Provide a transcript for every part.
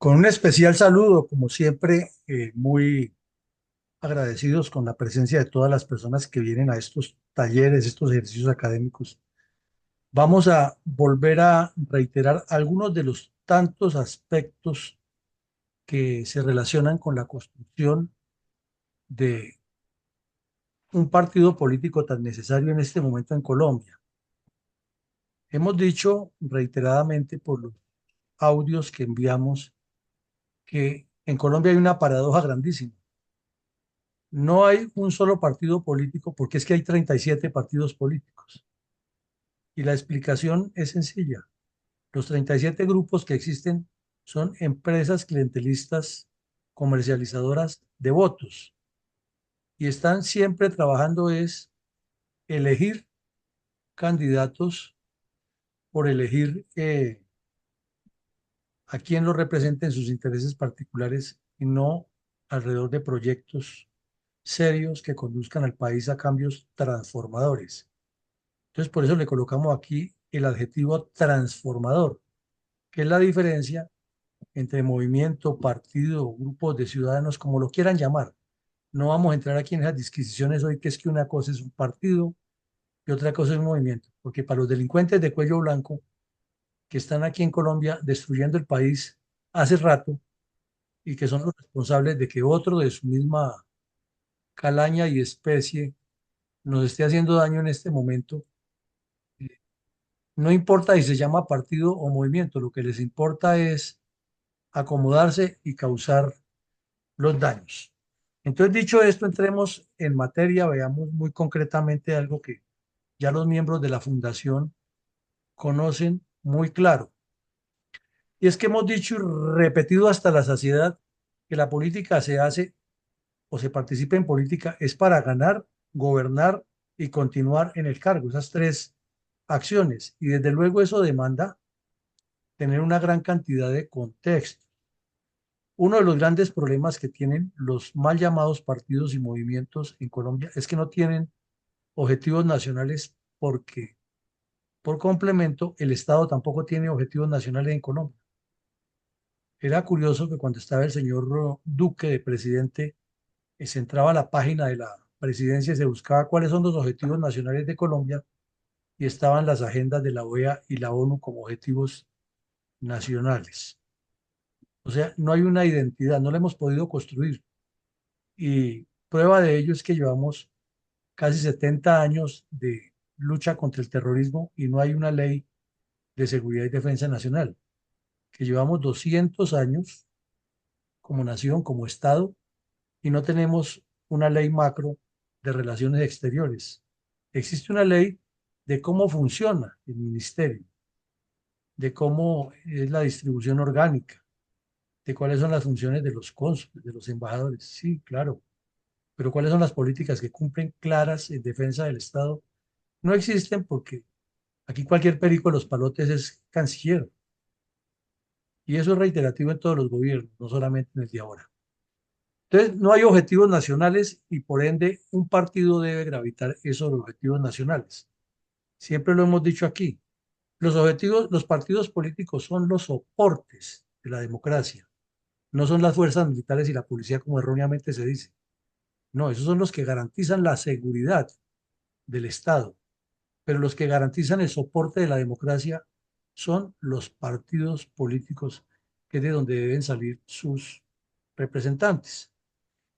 Con un especial saludo, como siempre, muy agradecidos con la presencia de todas las personas que vienen a estos talleres, estos ejercicios académicos. Vamos a volver a reiterar algunos de los tantos aspectos que se relacionan con la construcción de un partido político tan necesario en este momento en Colombia. Hemos dicho reiteradamente por los audios que enviamos que en Colombia hay una paradoja grandísima. No hay un solo partido político porque es que hay 37 partidos políticos. Y la explicación es sencilla. Los 37 grupos que existen son empresas clientelistas comercializadoras de votos y están siempre trabajando es elegir candidatos por elegir a quién los representa en sus intereses particulares y no alrededor de proyectos serios que conduzcan al país a cambios transformadores. Entonces, por eso le colocamos aquí el adjetivo transformador, que es la diferencia entre movimiento, partido, grupos de ciudadanos, como lo quieran llamar. No vamos a entrar aquí en esas disquisiciones hoy, que es que una cosa es un partido y otra cosa es un movimiento, porque para los delincuentes de cuello blanco que están aquí en Colombia destruyendo el país hace rato y que son los responsables de que otro de su misma calaña y especie nos esté haciendo daño en este momento. No importa si se llama partido o movimiento, lo que les importa es acomodarse y causar los daños. Entonces, dicho esto, entremos en materia, veamos muy concretamente algo que ya los miembros de la fundación conocen muy claro. Y es que hemos dicho y repetido hasta la saciedad que la política se hace o se participa en política es para ganar, gobernar y continuar en el cargo. Esas tres acciones. Y desde luego eso demanda tener una gran cantidad de contexto. Uno de los grandes problemas que tienen los mal llamados partidos y movimientos en Colombia es que no tienen objetivos nacionales porque, por complemento, el Estado tampoco tiene objetivos nacionales en Colombia. Era curioso que cuando estaba el señor Duque de presidente, se entraba a la página de la presidencia y se buscaba cuáles son los objetivos nacionales de Colombia y estaban las agendas de la OEA y la ONU como objetivos nacionales. O sea, no hay una identidad, no la hemos podido construir. Y prueba de ello es que llevamos casi 70 años de lucha contra el terrorismo y no hay una ley de seguridad y defensa nacional, que llevamos 200 años como nación, como Estado, y no tenemos una ley macro de relaciones exteriores. Existe una ley de cómo funciona el ministerio, de cómo es la distribución orgánica, de cuáles son las funciones de los cónsules, de los embajadores. Sí, claro, pero cuáles son las políticas que cumplen claras en defensa del Estado no existen porque aquí cualquier perico de los palotes es canciller. Y eso es reiterativo en todos los gobiernos, no solamente en el de ahora. Entonces, no hay objetivos nacionales y por ende un partido debe gravitar esos objetivos nacionales. Siempre lo hemos dicho aquí. Los objetivos, los partidos políticos son los soportes de la democracia, no son las fuerzas militares y la policía como erróneamente se dice. No, esos son los que garantizan la seguridad del Estado, pero los que garantizan el soporte de la democracia son los partidos políticos, que es de donde deben salir sus representantes.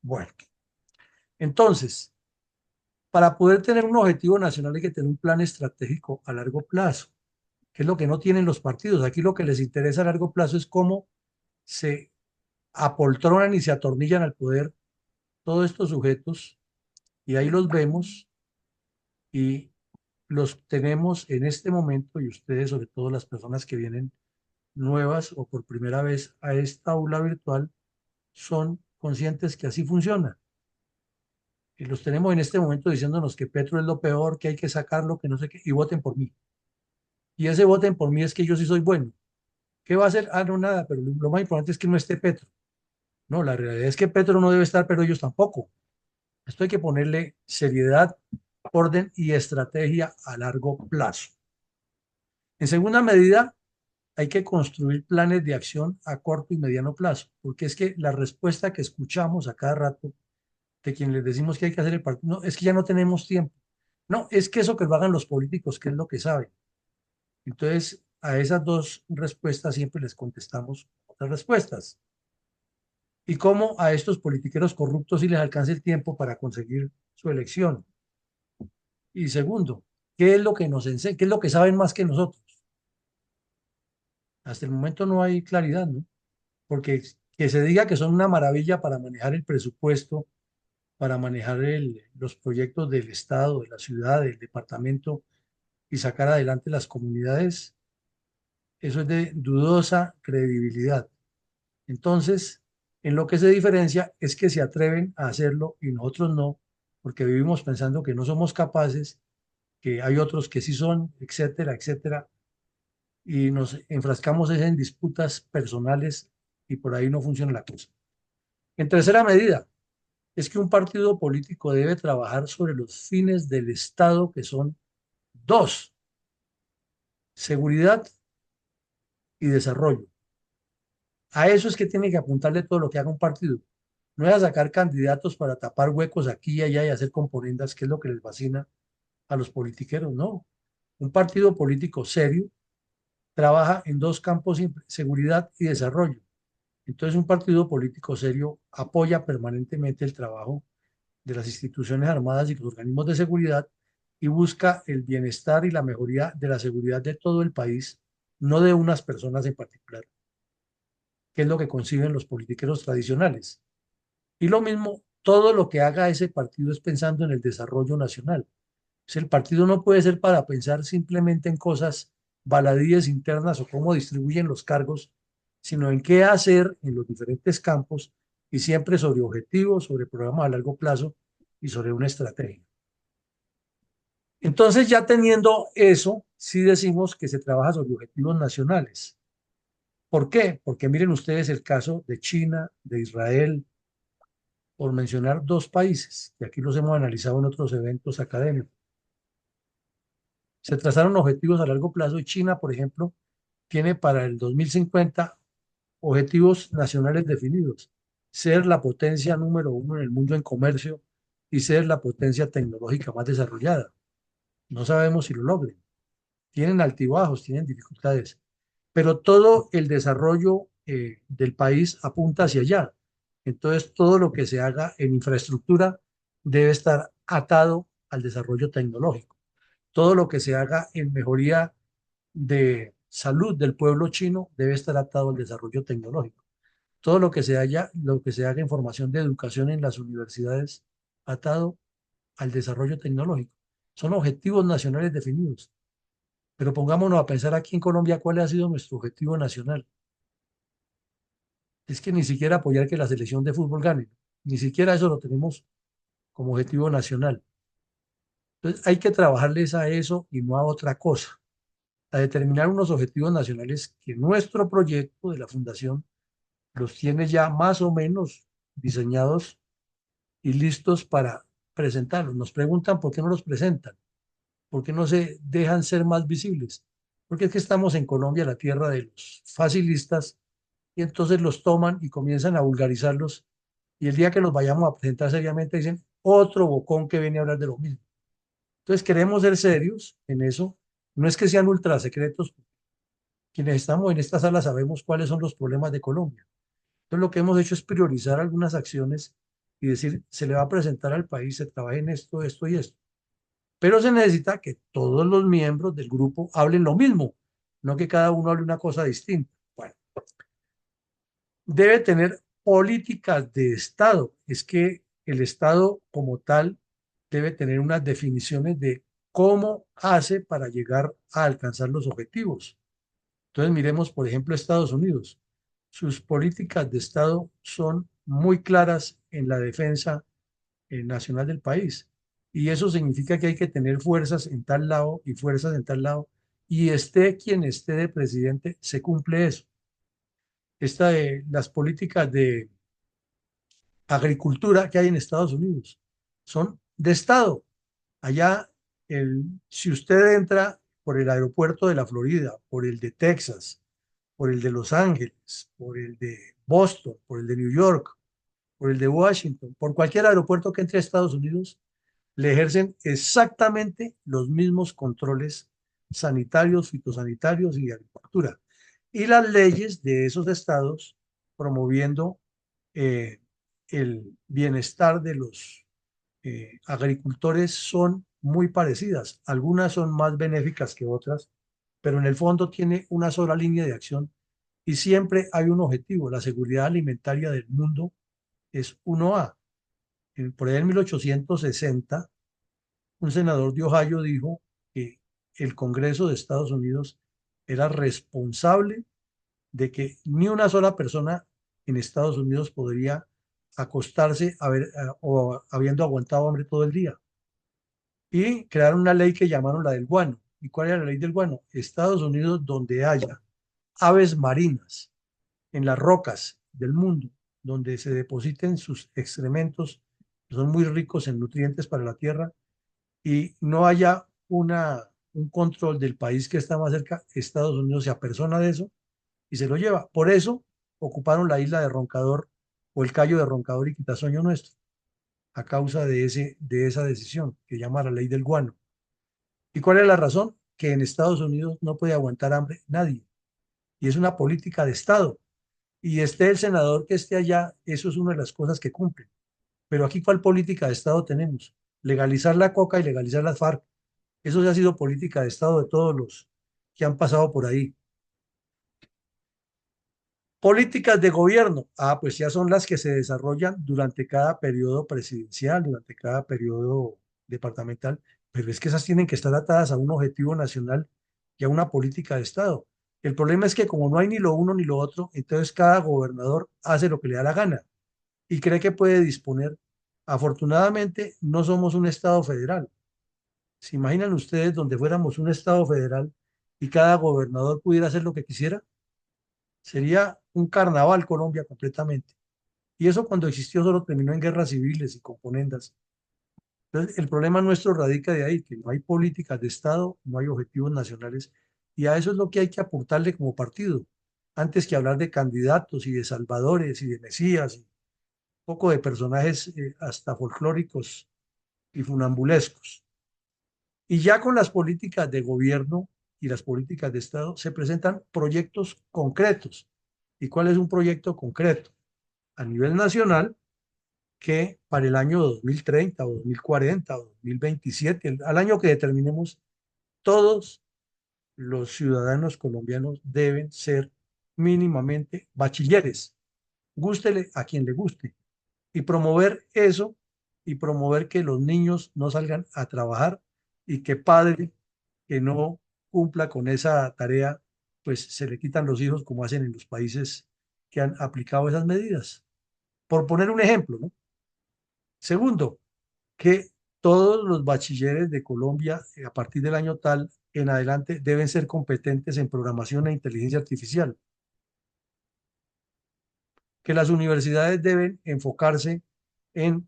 Bueno, entonces, para poder tener un objetivo nacional hay que tener un plan estratégico a largo plazo, que es lo que no tienen los partidos. Aquí lo que les interesa a largo plazo es cómo se apoltronan y se atornillan al poder todos estos sujetos, y ahí los vemos y los tenemos en este momento, y ustedes, sobre todo las personas que vienen nuevas o por primera vez a esta aula virtual, son conscientes que así funciona. Y los tenemos en este momento diciéndonos que Petro es lo peor, que hay que sacarlo, que no sé qué, y voten por mí. Y ese voten por mí es que yo sí soy bueno. ¿Qué va a hacer? Ah, no, nada, pero lo más importante es que no esté Petro. No, la realidad es que Petro no debe estar, pero ellos tampoco. Esto hay que ponerle seriedad, orden y estrategia a largo plazo. En segunda medida, hay que construir planes de acción a corto y mediano plazo, porque es que la respuesta que escuchamos a cada rato de quienes les decimos que hay que hacer el partido, no, es que ya no tenemos tiempo. No, es que eso que lo hagan los políticos, que es lo que saben. Entonces, a esas dos respuestas siempre les contestamos otras respuestas. Y cómo a estos politiqueros corruptos sí les alcanza el tiempo para conseguir su elección. Y segundo, ¿qué es lo que nos enseñan? ¿Qué es lo que saben más que nosotros? Hasta el momento no hay claridad, ¿no? Porque que se diga que son una maravilla para manejar el presupuesto, para manejar los proyectos del Estado, de la ciudad, del departamento y sacar adelante las comunidades, eso es de dudosa credibilidad. Entonces, en lo que se diferencia es que se atreven a hacerlo y nosotros no, porque vivimos pensando que no somos capaces, que hay otros que sí son, etcétera, etcétera, y nos enfrascamos en disputas personales y por ahí no funciona la cosa. En tercera medida, es que un partido político debe trabajar sobre los fines del Estado, que son dos: seguridad y desarrollo. A eso es que tiene que apuntarle todo lo que haga un partido. No es a sacar candidatos para tapar huecos aquí y allá y hacer componendas, que es lo que les fascina a los politiqueros. No. Un partido político serio trabaja en dos campos siempre: seguridad y desarrollo. Entonces, un partido político serio apoya permanentemente el trabajo de las instituciones armadas y los organismos de seguridad y busca el bienestar y la mejoría de la seguridad de todo el país, no de unas personas en particular, que es lo que conciben los politiqueros tradicionales. Y lo mismo, todo lo que haga ese partido es pensando en el desarrollo nacional. Si el partido no puede ser para pensar simplemente en cosas baladíes internas o cómo distribuyen los cargos, sino en qué hacer en los diferentes campos y siempre sobre objetivos, sobre programas a largo plazo y sobre una estrategia. Entonces, ya teniendo eso, sí decimos que se trabaja sobre objetivos nacionales. ¿Por qué? Porque miren ustedes el caso de China, de Israel, por mencionar dos países, que aquí los hemos analizado en otros eventos académicos. Se trazaron objetivos a largo plazo y China, por ejemplo, tiene para el 2050 objetivos nacionales definidos: ser la potencia número uno en el mundo en comercio y ser la potencia tecnológica más desarrollada. No sabemos si lo logren. Tienen altibajos, tienen dificultades, pero todo el desarrollo del país apunta hacia allá. Entonces, todo lo que se haga en infraestructura debe estar atado al desarrollo tecnológico. Todo lo que se haga en mejoría de salud del pueblo chino debe estar atado al desarrollo tecnológico. Todo lo que se haga en formación de educación en las universidades, atado al desarrollo tecnológico. Son objetivos nacionales definidos. Pero pongámonos a pensar aquí en Colombia cuál ha sido nuestro objetivo nacional. Es que ni siquiera apoyar que la selección de fútbol gane. Ni siquiera eso lo tenemos como objetivo nacional. Entonces hay que trabajarles a eso y no a otra cosa, a determinar unos objetivos nacionales que nuestro proyecto de la Fundación los tiene ya más o menos diseñados y listos para presentarlos. Nos preguntan por qué no los presentan, por qué no se dejan ser más visibles. Porque es que estamos en Colombia, la tierra de los facilistas, y entonces los toman y comienzan a vulgarizarlos. Y el día que los vayamos a presentar seriamente dicen otro bocón que viene a hablar de lo mismo. Entonces queremos ser serios en eso. No es que sean ultra secretos. Quienes estamos en esta sala sabemos cuáles son los problemas de Colombia. Entonces lo que hemos hecho es priorizar algunas acciones y decir, se le va a presentar al país, se trabaja en esto, esto y esto. Pero se necesita que todos los miembros del grupo hablen lo mismo, no que cada uno hable una cosa distinta. Bueno, debe tener políticas de Estado. Es que el Estado como tal debe tener unas definiciones de cómo hace para llegar a alcanzar los objetivos. Entonces miremos, por ejemplo, Estados Unidos. Sus políticas de Estado son muy claras en la defensa nacional del país. Y eso significa que hay que tener fuerzas en tal lado y fuerzas en tal lado. Y esté quien esté de presidente, se cumple eso. Las políticas de agricultura que hay en Estados Unidos son de Estado. Allá, si usted entra por el aeropuerto de la Florida, por el de Texas, por el de Los Ángeles, por el de Boston, por el de New York, por el de Washington, por cualquier aeropuerto que entre a Estados Unidos, le ejercen exactamente los mismos controles sanitarios, fitosanitarios y de agricultura. Y las leyes de esos estados promoviendo eh, el bienestar de los agricultores son muy parecidas. Algunas son más benéficas que otras, pero en el fondo tiene una sola línea de acción y siempre hay un objetivo. La seguridad alimentaria del mundo es 1A. Por ahí en 1860, un senador de Ohio dijo que el Congreso de Estados Unidos era responsable de que ni una sola persona en Estados Unidos podría acostarse o habiendo aguantado hambre todo el día. Y crearon una ley que llamaron la del guano. ¿Y cuál era la ley del guano? Estados Unidos, donde haya aves marinas en las rocas del mundo, donde se depositen sus excrementos, que son muy ricos en nutrientes para la tierra, y no haya un control del país que está más cerca, Estados Unidos se apersona de eso y se lo lleva. Por eso ocuparon la isla de Roncador o el Cayo de Roncador y Quitasoño nuestro, a causa de esa decisión que llama la ley del guano. ¿Y cuál es la razón? Que en Estados Unidos no puede aguantar hambre nadie. Y es una política de Estado. Y esté el senador que esté allá, eso es una de las cosas que cumplen. Pero aquí, ¿cuál política de Estado tenemos? Legalizar la coca y legalizar las FARC. Eso ya ha sido política de Estado de todos los que han pasado por ahí. Políticas de gobierno. Ah, pues ya son las que se desarrollan durante cada periodo presidencial, durante cada periodo departamental, pero es que esas tienen que estar atadas a un objetivo nacional y a una política de Estado. El problema es que como no hay ni lo uno ni lo otro, entonces cada gobernador hace lo que le da la gana y cree que puede disponer. Afortunadamente, no somos un Estado federal. ¿Se imaginan ustedes donde fuéramos un Estado federal y cada gobernador pudiera hacer lo que quisiera? Sería un carnaval Colombia completamente. Y eso cuando existió solo terminó en guerras civiles y componendas. Entonces, el problema nuestro radica de ahí, que no hay políticas de Estado, no hay objetivos nacionales, y a eso es lo que hay que aportarle como partido, antes que hablar de candidatos y de salvadores y de mesías, y un poco de personajes hasta folclóricos y funambulescos. Y ya con las políticas de gobierno y las políticas de Estado se presentan proyectos concretos. ¿Y cuál es un proyecto concreto? A nivel nacional, que para el año 2030 o 2040 o 2027, al año que determinemos, todos los ciudadanos colombianos deben ser mínimamente bachilleres, gústele a quien le guste, y promover eso y promover que los niños no salgan a trabajar y que padre que no cumpla con esa tarea, pues se le quitan los hijos como hacen en los países que han aplicado esas medidas. Por poner un ejemplo, ¿no? Segundo, que todos los bachilleres de Colombia, a partir del año tal en adelante, deben ser competentes en programación e inteligencia artificial, que las universidades deben enfocarse en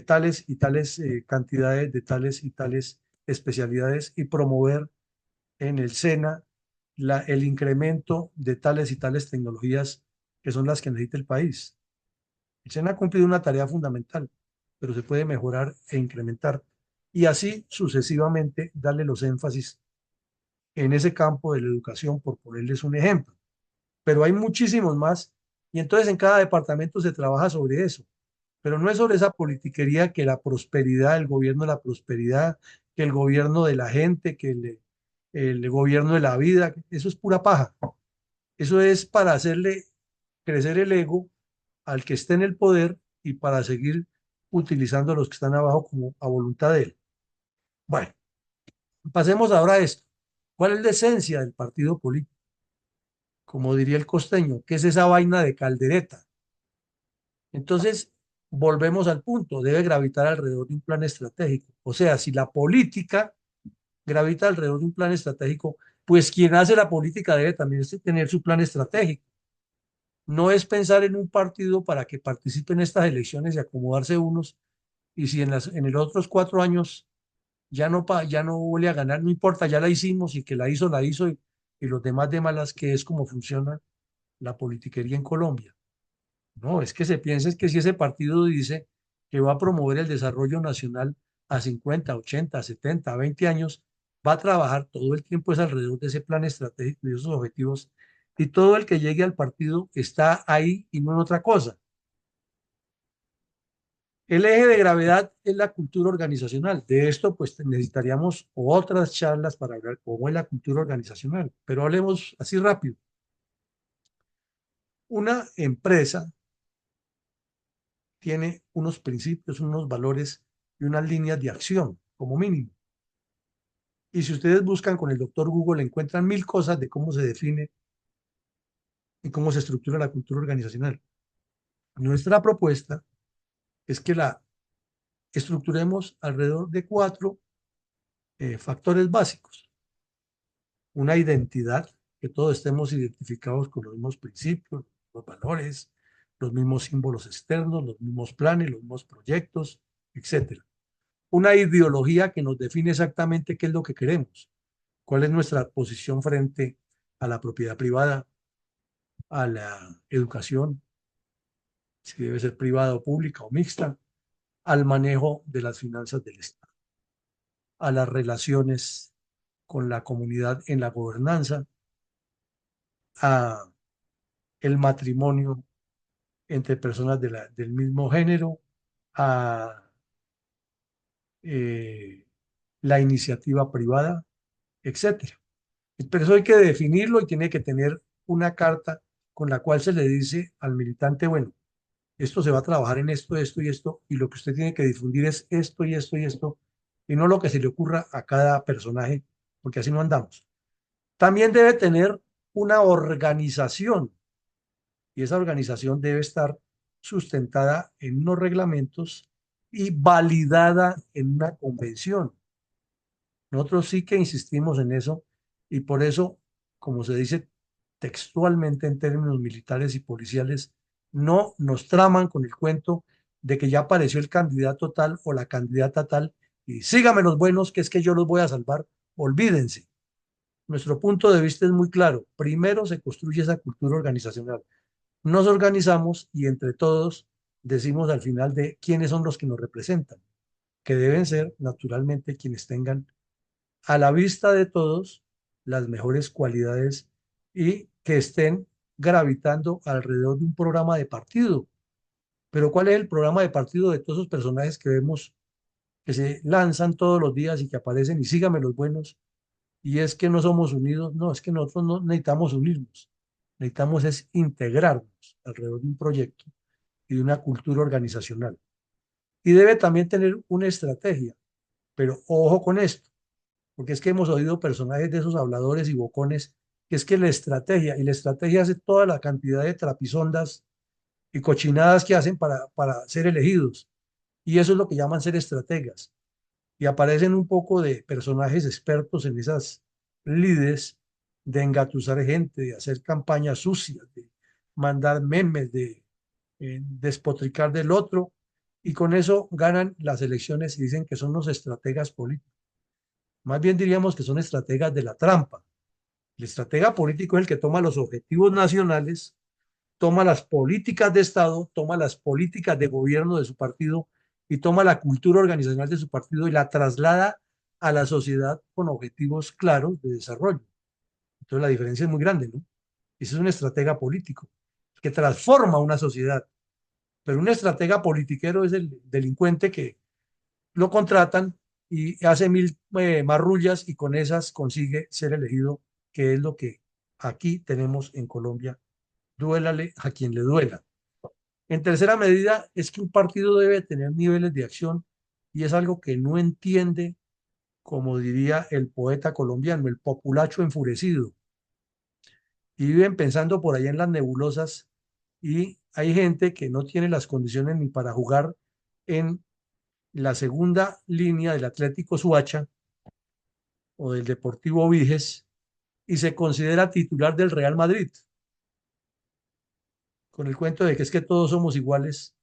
tales y tales cantidades de tales y tales especialidades y promover en el SENA el incremento de tales y tales tecnologías que son las que necesita el país. El SENA ha cumplido una tarea fundamental, pero se puede mejorar e incrementar. Y así sucesivamente darle los énfasis en ese campo de la educación, por ponerles un ejemplo. Pero hay muchísimos más y entonces en cada departamento se trabaja sobre eso. Pero no es sobre esa politiquería que la prosperidad, el gobierno de la prosperidad, que el gobierno de la gente, que el gobierno de la vida, eso es pura paja. Eso es para hacerle crecer el ego al que esté en el poder y para seguir utilizando a los que están abajo como a voluntad de él. Bueno, pasemos ahora a esto. ¿Cuál es la esencia del partido político? Como diría el costeño, ¿qué es esa vaina de caldereta? Entonces, volvemos al punto, debe gravitar alrededor de un plan estratégico. O sea, si la política gravita alrededor de un plan estratégico, pues quien hace la política debe también tener su plan estratégico. No es pensar en un partido para que participe en estas elecciones y acomodarse unos, y si en los otros 4 años ya no vuelve a ganar, no importa, ya la hicimos y que la hizo, y los demás de malas, que es como funciona la politiquería en Colombia. No, es que se piensa es que si ese partido dice que va a promover el desarrollo nacional a 50, 80, 70, 20 años, va a trabajar todo el tiempo es alrededor de ese plan estratégico y esos objetivos, y todo el que llegue al partido está ahí y no en otra cosa. El eje de gravedad es la cultura organizacional. De esto, pues necesitaríamos otras charlas para hablar cómo es la cultura organizacional, pero hablemos así rápido. Una empresa tiene unos principios, unos valores y unas líneas de acción, como mínimo. Y si ustedes buscan con el doctor Google, encuentran mil cosas de cómo se define y cómo se estructura la cultura organizacional. Nuestra propuesta es que la estructuremos alrededor de cuatro factores básicos. Una identidad, que todos estemos identificados con los mismos principios, los valores, los mismos símbolos externos, los mismos planes, los mismos proyectos, etcétera. Una ideología que nos define exactamente qué es lo que queremos, cuál es nuestra posición frente a la propiedad privada, a la educación, si debe ser privada o pública o mixta, al manejo de las finanzas del Estado, a las relaciones con la comunidad en la gobernanza, a el matrimonio entre personas del mismo género, a eh, la iniciativa privada, etcétera. Pero eso hay que definirlo y tiene que tener una carta con la cual se le dice al militante, bueno, esto se va a trabajar en esto, esto y esto, y lo que usted tiene que difundir es esto y esto y esto, y no lo que se le ocurra a cada personaje, porque así no andamos. También debe tener una organización, y esa organización debe estar sustentada en unos reglamentos y validada en una convención. Nosotros sí que insistimos en eso y por eso, como se dice textualmente en términos militares y policiales, no nos traman con el cuento de que ya apareció el candidato tal o la candidata tal y síganme los buenos, que es que yo los voy a salvar. Olvídense. Nuestro punto de vista es muy claro. Primero se construye esa cultura organizacional. Nos organizamos y entre todos decimos al final de quiénes son los que nos representan, que deben ser naturalmente quienes tengan a la vista de todos las mejores cualidades y que estén gravitando alrededor de un programa de partido. Pero ¿cuál es el programa de partido de todos esos personajes que vemos que se lanzan todos los días y que aparecen y síganme los buenos? Y es que no somos unidos, no, es que nosotros no necesitamos unirnos, necesitamos es integrarnos alrededor de un proyecto y de una cultura organizacional. Y debe también tener una estrategia, pero ojo con esto, porque es que hemos oído personajes de esos habladores y bocones, que es que y la estrategia hace toda la cantidad de trapisondas y cochinadas que hacen para ser elegidos. Y eso es lo que llaman ser estrategas. Y aparecen un poco de personajes expertos en esas lides de engatusar gente, de hacer campañas sucias, de mandar memes, de despotricar del otro, y con eso ganan las elecciones y dicen que son los estrategas políticos. Más bien diríamos que son estrategas de la trampa. El estratega político es el que toma los objetivos nacionales, toma las políticas de Estado, toma las políticas de gobierno de su partido y toma la cultura organizacional de su partido y la traslada a la sociedad con objetivos claros de desarrollo. Entonces la diferencia es muy grande, ¿no? Ese es un estratega político que transforma una sociedad, pero un estratega politiquero es el delincuente que lo contratan y hace mil marrullas y con esas consigue ser elegido, que es lo que aquí tenemos en Colombia. Duélale a quien le duela. En tercera medida, es que un partido debe tener niveles de acción y es algo que no entiende, como diría el poeta colombiano, el populacho enfurecido. Y viven pensando por allá en las nebulosas y hay gente que no tiene las condiciones ni para jugar en la segunda línea del Atlético Suacha o del Deportivo Viges y se considera titular del Real Madrid, con el cuento de que es que todos somos iguales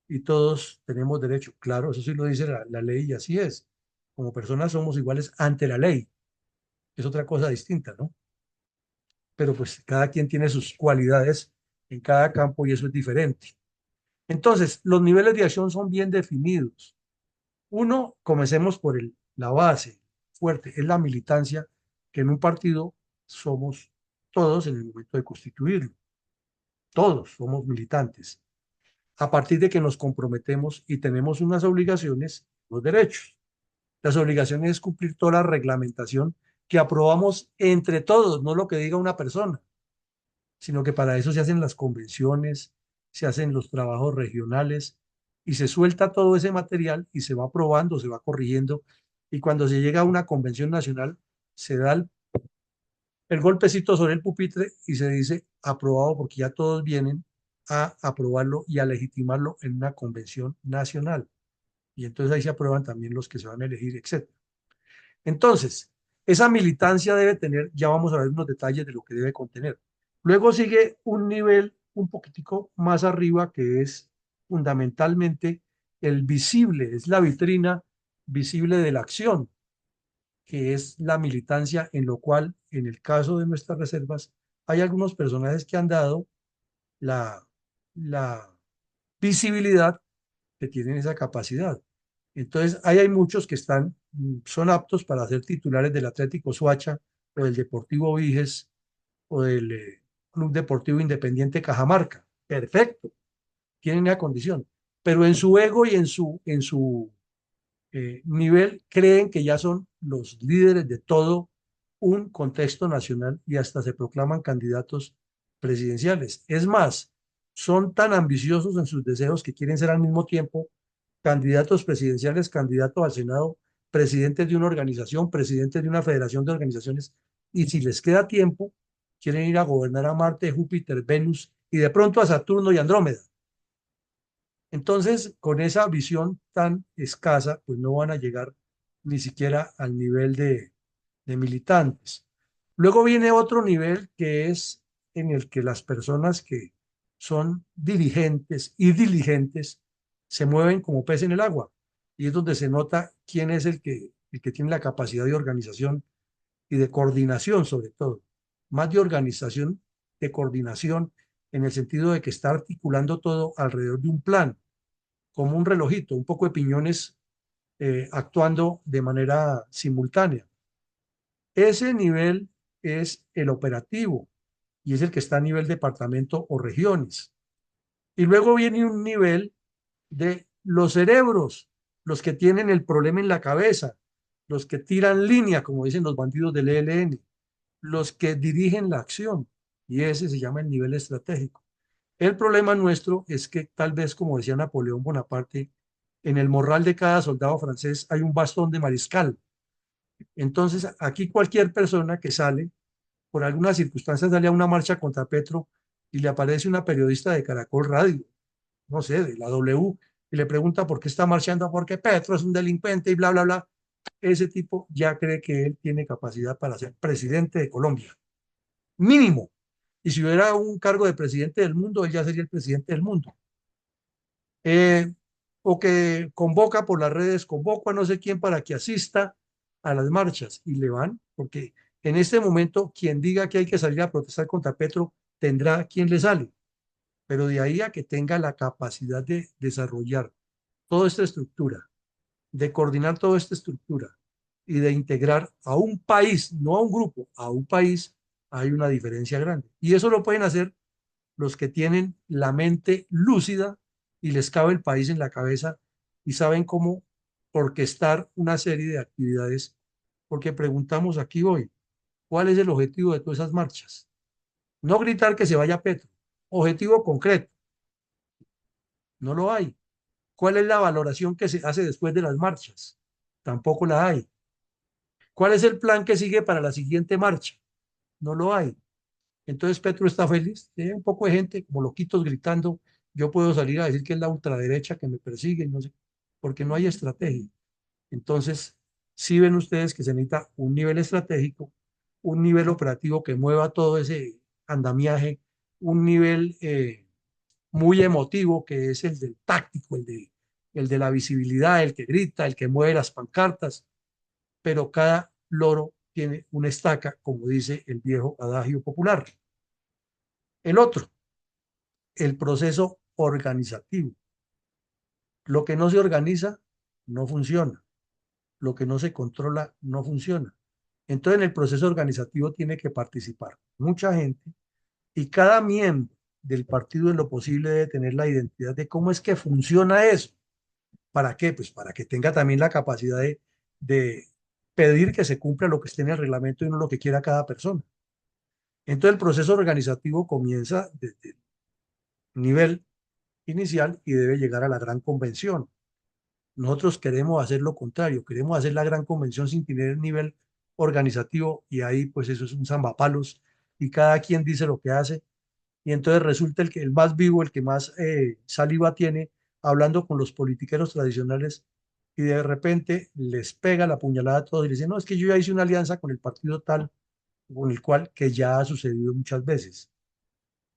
y todos tenemos derecho. Claro, eso sí lo dice la ley y así es. Como personas somos iguales ante la ley. Es otra cosa distinta, ¿no? pero pues cada quien tiene sus cualidades en cada campo y eso es diferente. Entonces, los niveles de acción son bien definidos. Uno, comencemos por la base fuerte, es la militancia, que en un partido somos todos en el momento de constituirlo. Todos somos militantes. A partir de que nos comprometemos y tenemos unas obligaciones, los derechos. Las obligaciones es cumplir toda la reglamentación que aprobamos entre todos, no lo que diga una persona, sino que para eso se hacen las convenciones, se hacen los trabajos regionales y se suelta todo ese material y se va aprobando, se va corrigiendo y cuando se llega a una convención nacional se da el golpecito sobre el pupitre y se dice aprobado porque ya todos vienen a aprobarlo y a legitimarlo en una convención nacional. Y entonces ahí se aprueban también los que se van a elegir, etcétera. Entonces, esa militancia debe tener, ya vamos a ver unos detalles de lo que debe contener. Luego sigue un nivel un poquitico más arriba que es fundamentalmente el visible, es la vitrina visible de la acción, que es la militancia, en lo cual, en el caso de nuestras reservas, hay algunos personajes que han dado la, la visibilidad que tienen esa capacidad. Entonces, ahí hay muchos que son aptos para ser titulares del Atlético Suacha o del Deportivo Viges o del Club Deportivo Independiente Cajamarca. Perfecto, tienen esa condición. Pero en su ego y en su nivel creen que ya son los líderes de todo un contexto nacional y hasta se proclaman candidatos presidenciales. Es más, son tan ambiciosos en sus deseos que quieren ser al mismo tiempo candidatos presidenciales, candidatos al Senado, presidentes de una organización, presidentes de una federación de organizaciones, y si les queda tiempo, quieren ir a gobernar a Marte, Júpiter, Venus y de pronto a Saturno y Andrómeda. Entonces, con esa visión tan escasa, pues no van a llegar ni siquiera al nivel de militantes. Luego viene otro nivel que es en el que las personas que son dirigentes y diligentes se mueven como pez en el agua. Y es donde se nota quién es el que tiene la capacidad de organización y de coordinación, sobre todo. Más de organización, de coordinación, en el sentido de que está articulando todo alrededor de un plan como un relojito, un poco de piñones actuando de manera simultánea. Ese nivel es el operativo y es el que está a nivel departamento o regiones. Y luego viene un nivel de los cerebros, los que tienen el problema en la cabeza, los que tiran línea, como dicen los bandidos del ELN, los que dirigen la acción, y ese se llama el nivel estratégico. El problema nuestro es que tal vez, como decía Napoleón Bonaparte, en el morral de cada soldado francés hay un bastón de mariscal. Entonces, aquí cualquier persona que sale, por alguna circunstancia sale a una marcha contra Petro y le aparece una periodista de Caracol Radio, no sé, de la W, y le pregunta por qué está marchando, porque Petro es un delincuente y bla, bla, bla. Ese tipo ya cree que él tiene capacidad para ser presidente de Colombia, mínimo. Y si hubiera un cargo de presidente del mundo, él ya sería el presidente del mundo. eh, o que convoca por las redes, convoco a no sé quién para que asista a las marchas y le van, porque en este momento quien diga que hay que salir a protestar contra Petro tendrá quien le sale, pero de ahí a que tenga la capacidad de desarrollar toda esta estructura, de coordinar toda esta estructura y de integrar a un país, no a un grupo, a un país, hay una diferencia grande. Y eso lo pueden hacer los que tienen la mente lúcida y les cabe el país en la cabeza y saben cómo orquestar una serie de actividades, porque preguntamos aquí hoy, ¿cuál es el objetivo de todas esas marchas? No gritar que se vaya Petro, objetivo concreto, no lo hay. ¿Cuál es la valoración que se hace después de las marchas? Tampoco la hay. ¿Cuál es el plan que sigue para la siguiente marcha? No lo hay. Entonces Petro está feliz, tiene un poco de gente como loquitos gritando, yo puedo salir a decir que es la ultraderecha que me persigue, no sé, porque no hay estrategia. Entonces, sí ven ustedes que se necesita un nivel estratégico, un nivel operativo que mueva todo ese andamiaje, un nivel muy emotivo que es el del táctico, el de la visibilidad, el que grita, el que mueve las pancartas, pero cada loro tiene una estaca, como dice el viejo adagio popular. El otro, el proceso organizativo. Lo que no se organiza no funciona. Lo que no se controla no funciona. Entonces, en el proceso organizativo tiene que participar mucha gente y cada miembro del partido en lo posible debe tener la identidad de cómo es que funciona eso. ¿Para qué? Pues para que tenga también la capacidad de pedir que se cumpla lo que esté en el reglamento y no lo que quiera cada persona. Entonces, el proceso organizativo comienza desde el nivel inicial y debe llegar a la gran convención. Nosotros queremos hacer lo contrario, queremos hacer la gran convención sin tener el nivel organizativo y ahí pues eso es un zambapalos y cada quien dice lo que hace y entonces resulta el más vivo, el que más saliva tiene hablando con los politiqueros tradicionales y de repente les pega la puñalada a todos y les dice, no, es que yo ya hice una alianza con el partido tal, con el cual que ya ha sucedido muchas veces.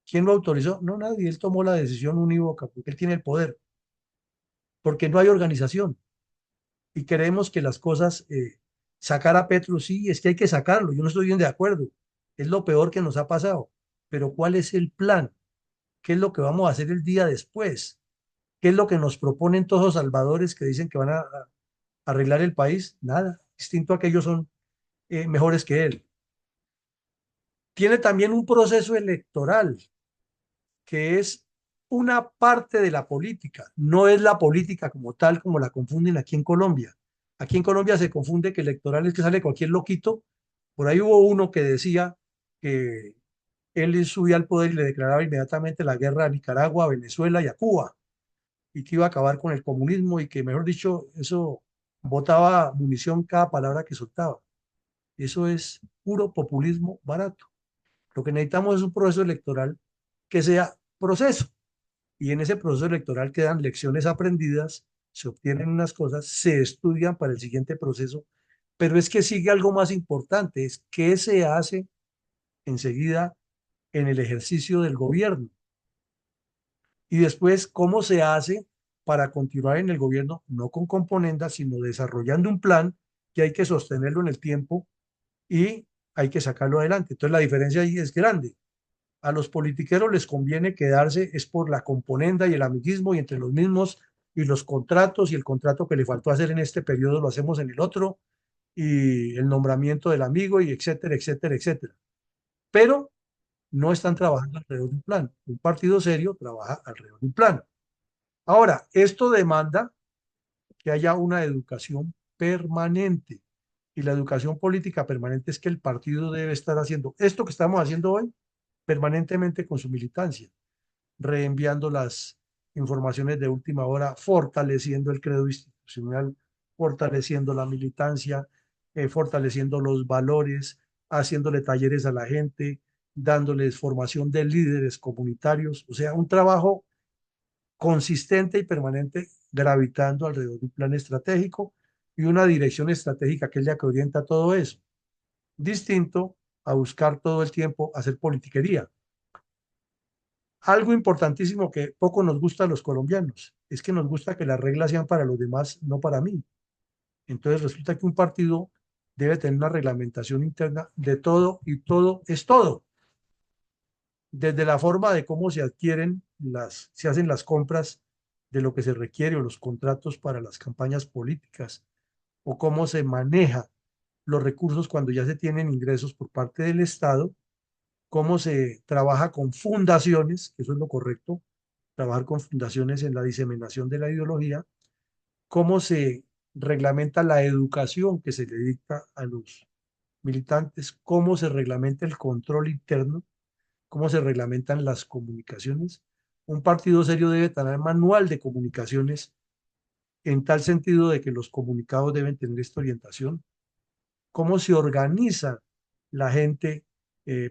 ¿Quién lo autorizó? No, nadie, él tomó la decisión unívoca porque él tiene el poder, porque no hay organización. Y queremos que las cosas, sacar a Petro, sí, es que hay que sacarlo, yo no estoy bien de acuerdo, es lo peor que nos ha pasado, pero ¿cuál es el plan? ¿Qué es lo que vamos a hacer el día después? ¿Qué es lo que nos proponen todos los salvadores que dicen que van a arreglar el país? Nada, distinto a que ellos son mejores que él. Tiene también un proceso electoral que es una parte de la política, no es la política como tal, como la confunden aquí en Colombia. Aquí en Colombia se confunde que electoral es que sale cualquier loquito. Por ahí hubo uno que decía que él subía al poder y le declaraba inmediatamente la guerra a Nicaragua, a Venezuela y a Cuba, y que iba a acabar con el comunismo y que, mejor dicho, eso botaba munición cada palabra que soltaba. Eso es puro populismo barato. Lo que necesitamos es un proceso electoral que sea proceso y en ese proceso electoral quedan lecciones aprendidas, se obtienen unas cosas, se estudian para el siguiente proceso, pero es que sigue algo más importante, es qué se hace enseguida en el ejercicio del gobierno y después cómo se hace para continuar en el gobierno, no con componendas, sino desarrollando un plan que hay que sostenerlo en el tiempo y hay que sacarlo adelante. Entonces la diferencia ahí es grande. A los politiqueros les conviene quedarse es por la componenda y el amiguismo y entre los mismos y los contratos y el contrato que le faltó hacer en este periodo lo hacemos en el otro y el nombramiento del amigo y etcétera, etcétera, etcétera. Pero no están trabajando alrededor de un plan. Un partido serio trabaja alrededor de un plan. Ahora, esto demanda que haya una educación permanente y la educación política permanente es que el partido debe estar haciendo esto que estamos haciendo hoy permanentemente con su militancia reenviando las informaciones de última hora, fortaleciendo el credo institucional, fortaleciendo la militancia, fortaleciendo los valores, haciéndole talleres a la gente, dándoles formación de líderes comunitarios, o sea, un trabajo consistente y permanente gravitando alrededor de un plan estratégico y una dirección estratégica que es la que orienta todo eso. Distinto a buscar todo el tiempo hacer politiquería. Algo importantísimo que poco nos gusta a los colombianos es que nos gusta que las reglas sean para los demás, no para mí. Entonces resulta que un partido debe tener una reglamentación interna de todo y todo es todo. Desde la forma de cómo se adquieren se hacen las compras de lo que se requiere o los contratos para las campañas políticas o cómo se maneja los recursos cuando ya se tienen ingresos por parte del Estado, cómo se trabaja con fundaciones, que eso es lo correcto, trabajar con fundaciones en la diseminación de la ideología, cómo se reglamenta la educación que se le dicta a los militantes, cómo se reglamenta el control interno, cómo se reglamentan las comunicaciones. Un partido serio debe tener manual de comunicaciones en tal sentido de que los comunicados deben tener esta orientación, cómo se organiza la gente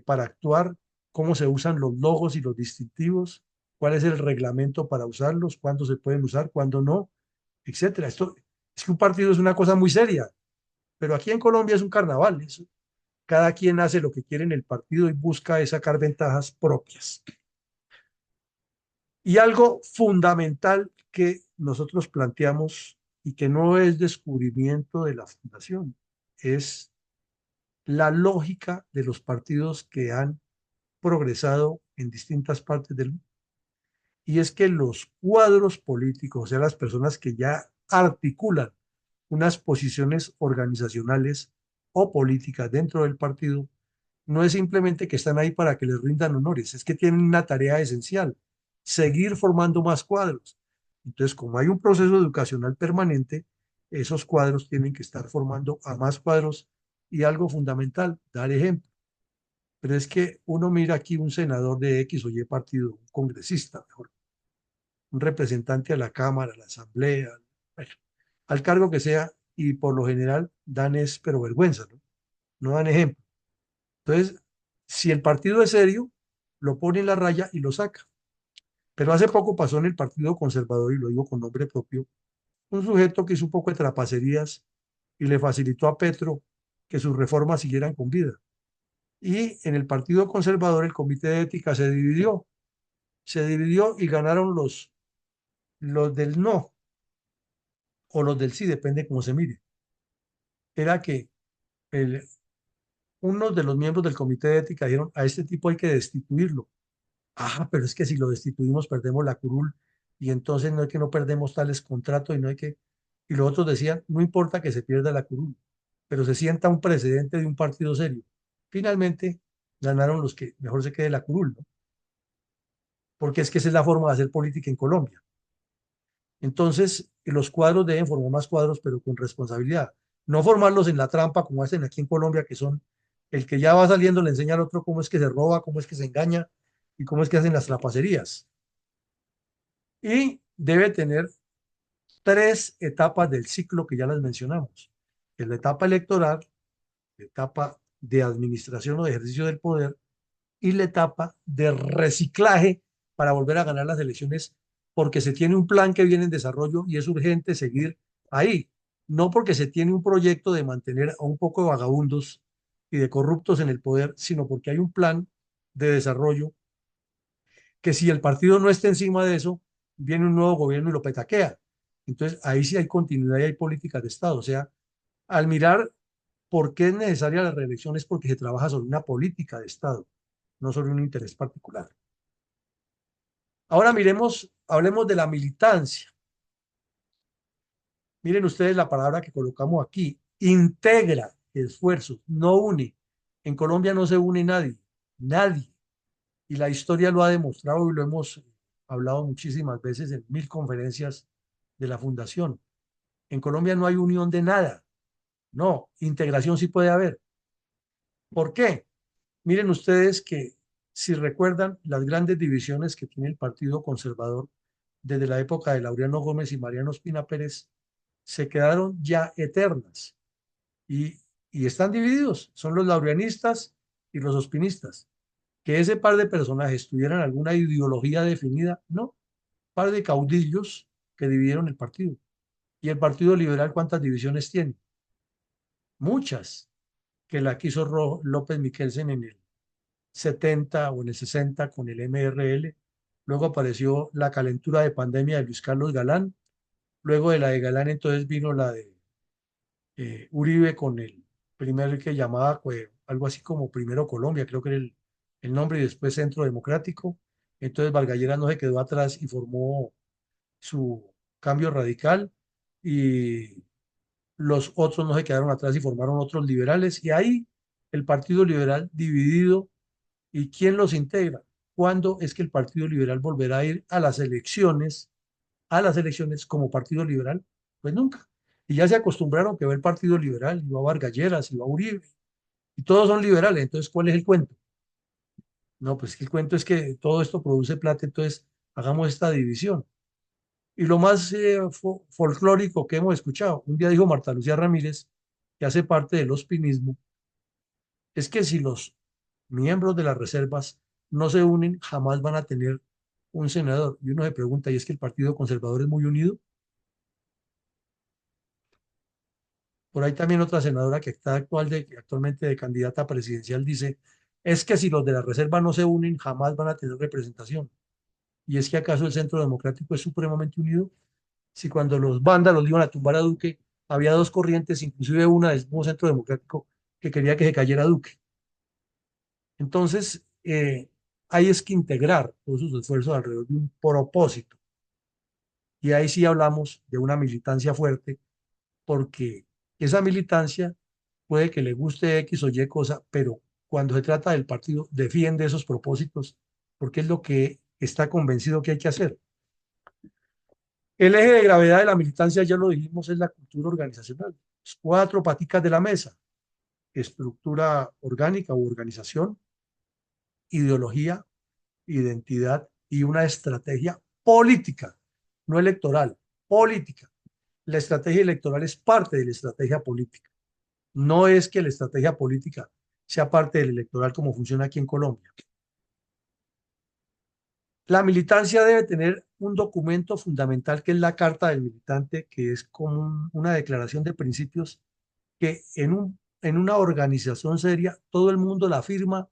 para actuar, cómo se usan los logos y los distintivos, cuál es el reglamento para usarlos, cuándo se pueden usar, cuándo no, etcétera. Esto es que un partido es una cosa muy seria, pero aquí en Colombia es un carnaval. Cada quien hace lo que quiere en el partido y busca sacar ventajas propias. Y algo fundamental que nosotros planteamos y que no es descubrimiento de la fundación, es la lógica de los partidos que han progresado en distintas partes del mundo. Y es que los cuadros políticos, o sea, las personas que ya articulan unas posiciones organizacionales o políticas dentro del partido, no es simplemente que están ahí para que les rindan honores, es que tienen una tarea esencial, seguir formando más cuadros. Entonces, como hay un proceso educacional permanente, esos cuadros tienen que estar formando a más cuadros y algo fundamental, dar ejemplo. Pero es que uno mira aquí un senador de X o Y partido, un congresista, mejor, un representante a la Cámara, a la Asamblea, bueno, al cargo que sea, y por lo general dan es, pero vergüenza, ¿no? No dan ejemplo. Entonces, si el partido es serio, lo pone en la raya y lo saca. Pero hace poco pasó en el Partido Conservador, y lo digo con nombre propio, un sujeto que hizo un poco de trapacerías y le facilitó a Petro que sus reformas siguieran con vida. Y en el Partido Conservador el Comité de Ética se dividió y ganaron los del no o los del sí, depende cómo se mire. Era que el, unos de los miembros del Comité de Ética dijeron, a este tipo hay que destituirlo. Ah, pero es que si lo destituimos perdemos la curul y entonces no es que no perdemos tales contratos y no hay que... Y los otros decían, no importa que se pierda la curul, pero se sienta un precedente de un partido serio. Finalmente ganaron los que mejor se quede la curul, ¿no? Porque es que esa es la forma de hacer política en Colombia. Entonces, los cuadros deben formar más cuadros, pero con responsabilidad. No formarlos en la trampa como hacen aquí en Colombia, que son el que ya va saliendo le enseña al otro cómo es que se roba, cómo es que se engaña y cómo es que hacen las trapacerías. Y debe tener tres etapas del ciclo que ya las mencionamos. Es la etapa electoral, la etapa de administración o de ejercicio del poder y la etapa de reciclaje para volver a ganar las elecciones porque se tiene un plan que viene en desarrollo y es urgente seguir ahí. No porque se tiene un proyecto de mantener a un poco de vagabundos y de corruptos en el poder, sino porque hay un plan de desarrollo que si el partido no está encima de eso, viene un nuevo gobierno y lo petaquea. Entonces, ahí sí hay continuidad y hay políticas de Estado. O sea, al mirar por qué es necesaria la reelección es porque se trabaja sobre una política de Estado, no sobre un interés particular. Ahora miremos, hablemos de la militancia. Miren ustedes la palabra que colocamos aquí, integra esfuerzos, no une. En Colombia no se une nadie, nadie. Y la historia lo ha demostrado y lo hemos hablado muchísimas veces en 1000 conferencias de la Fundación. En Colombia no hay unión de nada. No, integración sí puede haber. ¿Por qué? Miren ustedes que si recuerdan las grandes divisiones que tiene el Partido Conservador desde la época de Laureano Gómez y Mariano Ospina Pérez, se quedaron ya eternas y, y están divididos. Son los laureanistas y los ospinistas. Que ese par de personajes tuvieran alguna ideología definida, no. Par de caudillos que dividieron el partido. ¿Y el Partido Liberal cuántas divisiones tiene? Muchas, que la quiso López Miquelsen en el 70 o en el 60 con el MRL. Luego apareció la calentura de pandemia de Luis Carlos Galán. Luego de la de Galán entonces vino la de Uribe con el primer que llamaba pues, algo así como Primero Colombia, creo que era el nombre, y después Centro Democrático. Entonces Vargas no se quedó atrás y formó su cambio radical y los otros no se quedaron atrás y formaron otros liberales y ahí el Partido Liberal dividido. ¿Y quién los integra? ¿Cuándo es que el Partido Liberal volverá a ir a las elecciones como Partido Liberal? Pues nunca. Y ya se acostumbraron que va el Partido Liberal, y va Vargas Lleras, y va Uribe, y todos son liberales. Entonces, ¿cuál es el cuento? No, pues el cuento es que todo esto produce plata, entonces hagamos esta división. Y lo más folclórico que hemos escuchado, un día dijo Marta Lucía Ramírez, que hace parte del ospinismo, es que si los miembros de las reservas no se unen, jamás van a tener un senador. Y uno se pregunta, ¿y es que el Partido Conservador es muy unido? Por ahí también otra senadora que está actualmente de candidata presidencial dice, es que si los de la reserva no se unen, jamás van a tener representación. ¿Y es que acaso el Centro Democrático es supremamente unido? Si cuando los vándalos le iban a tumbar a Duque, había dos corrientes, inclusive una del mismo Centro Democrático, que quería que se cayera Duque. Entonces, hay es que integrar todos sus esfuerzos alrededor de un propósito. Y ahí sí hablamos de una militancia fuerte, porque esa militancia puede que le guste X o Y cosa, pero cuando se trata del partido, defiende esos propósitos, porque es lo que está convencido que hay que hacer. El eje de gravedad de la militancia, ya lo dijimos, es la cultura organizacional. Las cuatro paticas de la mesa: estructura orgánica u organización, ideología, identidad y una estrategia política, no electoral, política. La estrategia electoral es parte de la estrategia política. No es que la estrategia política sea parte del electoral como funciona aquí en Colombia. La militancia debe tener un documento fundamental que es la Carta del Militante, que es como una declaración de principios que en una organización seria todo el mundo la firma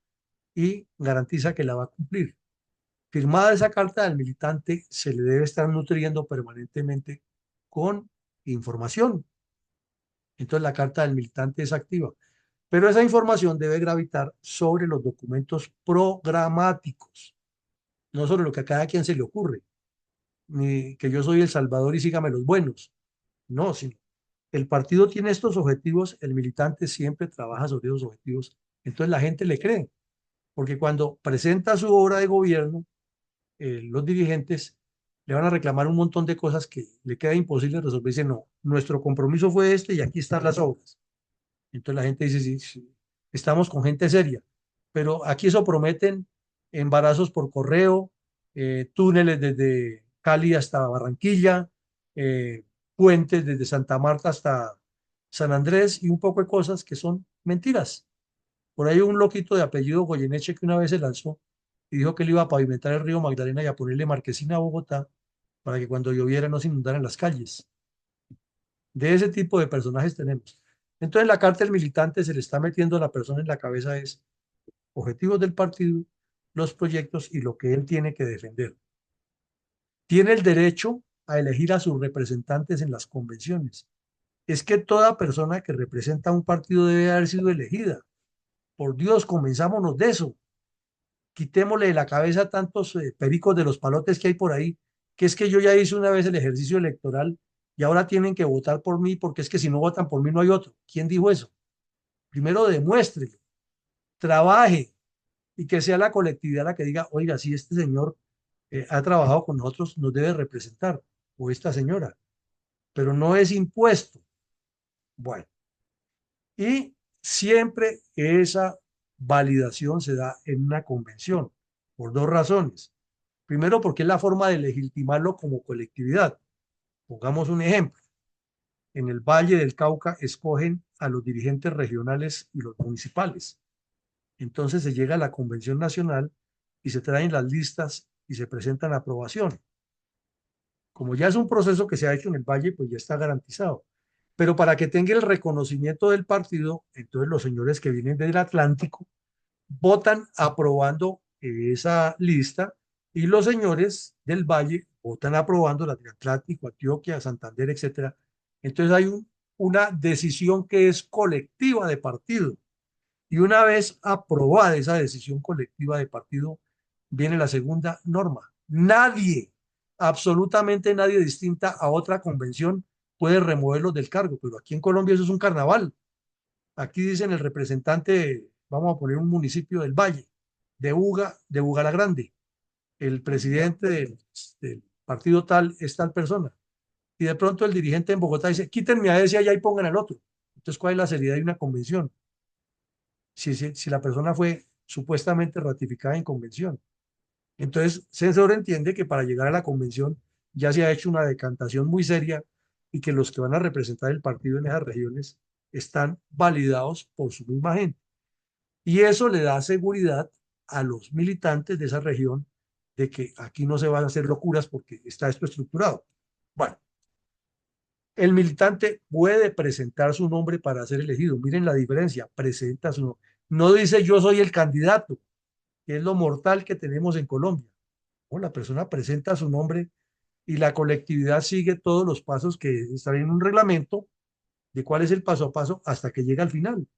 y garantiza que la va a cumplir. Firmada esa Carta del Militante, se le debe estar nutriendo permanentemente con información. Entonces la Carta del Militante es activa. Pero esa información debe gravitar sobre los documentos programáticos, no sobre lo que a cada quien se le ocurre, ni que yo soy el Salvador y sígame los buenos. No, sí. El partido tiene estos objetivos, el militante siempre trabaja sobre esos objetivos. Entonces la gente le cree, porque cuando presenta su obra de gobierno, los dirigentes le van a reclamar un montón de cosas que le queda imposible resolver. Dice, no, nuestro compromiso fue este y aquí están las obras. Entonces la gente dice, sí, sí, estamos con gente seria, pero aquí eso prometen embarazos por correo, túneles desde Cali hasta Barranquilla, eh, puentes desde Santa Marta hasta San Andrés y un poco de cosas que son mentiras. Por ahí un loquito de apellido Goyeneche que una vez se lanzó y dijo que él iba a pavimentar el río Magdalena y a ponerle marquesina a Bogotá para que cuando lloviera no se inundaran las calles. De ese tipo de personajes tenemos. Entonces la carta del militante se le está metiendo a la persona en la cabeza es objetivos del partido, los proyectos y lo que él tiene que defender. Tiene el derecho a elegir a sus representantes en las convenciones. Es que toda persona que representa a un partido debe haber sido elegida. Por Dios, comenzámonos de eso. Quitémosle de la cabeza tantos pericos de los palotes que hay por ahí, que es que yo ya hice una vez el ejercicio electoral y ahora tienen que votar por mí porque es que si no votan por mí no hay otro. ¿Quién dijo eso? Primero demuestre, trabaje y que sea la colectividad la que diga, oiga, si este señor ha trabajado con nosotros, nos debe representar, o esta señora, pero no es impuesto. Bueno, y siempre esa validación se da en una convención, por dos razones. Primero, porque es la forma de legitimarlo como colectividad. Pongamos un ejemplo. En el Valle del Cauca escogen a los dirigentes regionales y los municipales. Entonces se llega a la Convención Nacional y se traen las listas y se presentan a aprobación. Como ya es un proceso que se ha hecho en el Valle, pues ya está garantizado. Pero para que tenga el reconocimiento del partido, entonces los señores que vienen del Atlántico votan aprobando esa lista y los señores del Valle votan aprobando la del Atlántico, Antioquia, Santander, etcétera. Entonces hay una decisión que es colectiva de partido. Y una vez aprobada esa decisión colectiva de partido, viene la segunda norma. Nadie, absolutamente nadie distinta a otra convención puede removerlos del cargo, pero aquí en Colombia eso es un carnaval. Aquí dicen el representante, vamos a poner un municipio del Valle, de Buga la Grande, el presidente del partido tal es tal persona. Y de pronto el dirigente en Bogotá dice, quítenme a ese allá y pongan al otro. Entonces, ¿cuál es la seriedad de una convención? Si la persona fue supuestamente ratificada en convención. Entonces, se sobreentiende que para llegar a la convención ya se ha hecho una decantación muy seria y que los que van a representar el partido en esas regiones están validados por su misma gente. Y eso le da seguridad a los militantes de esa región de que aquí no se van a hacer locuras porque está esto estructurado. Bueno, el militante puede presentar su nombre para ser elegido. Miren la diferencia, presenta su nombre. No dice yo soy el candidato, que es lo mortal que tenemos en Colombia. No, la persona presenta su nombre y la colectividad sigue todos los pasos que están en un reglamento de cuál es el paso a paso hasta que llega al final.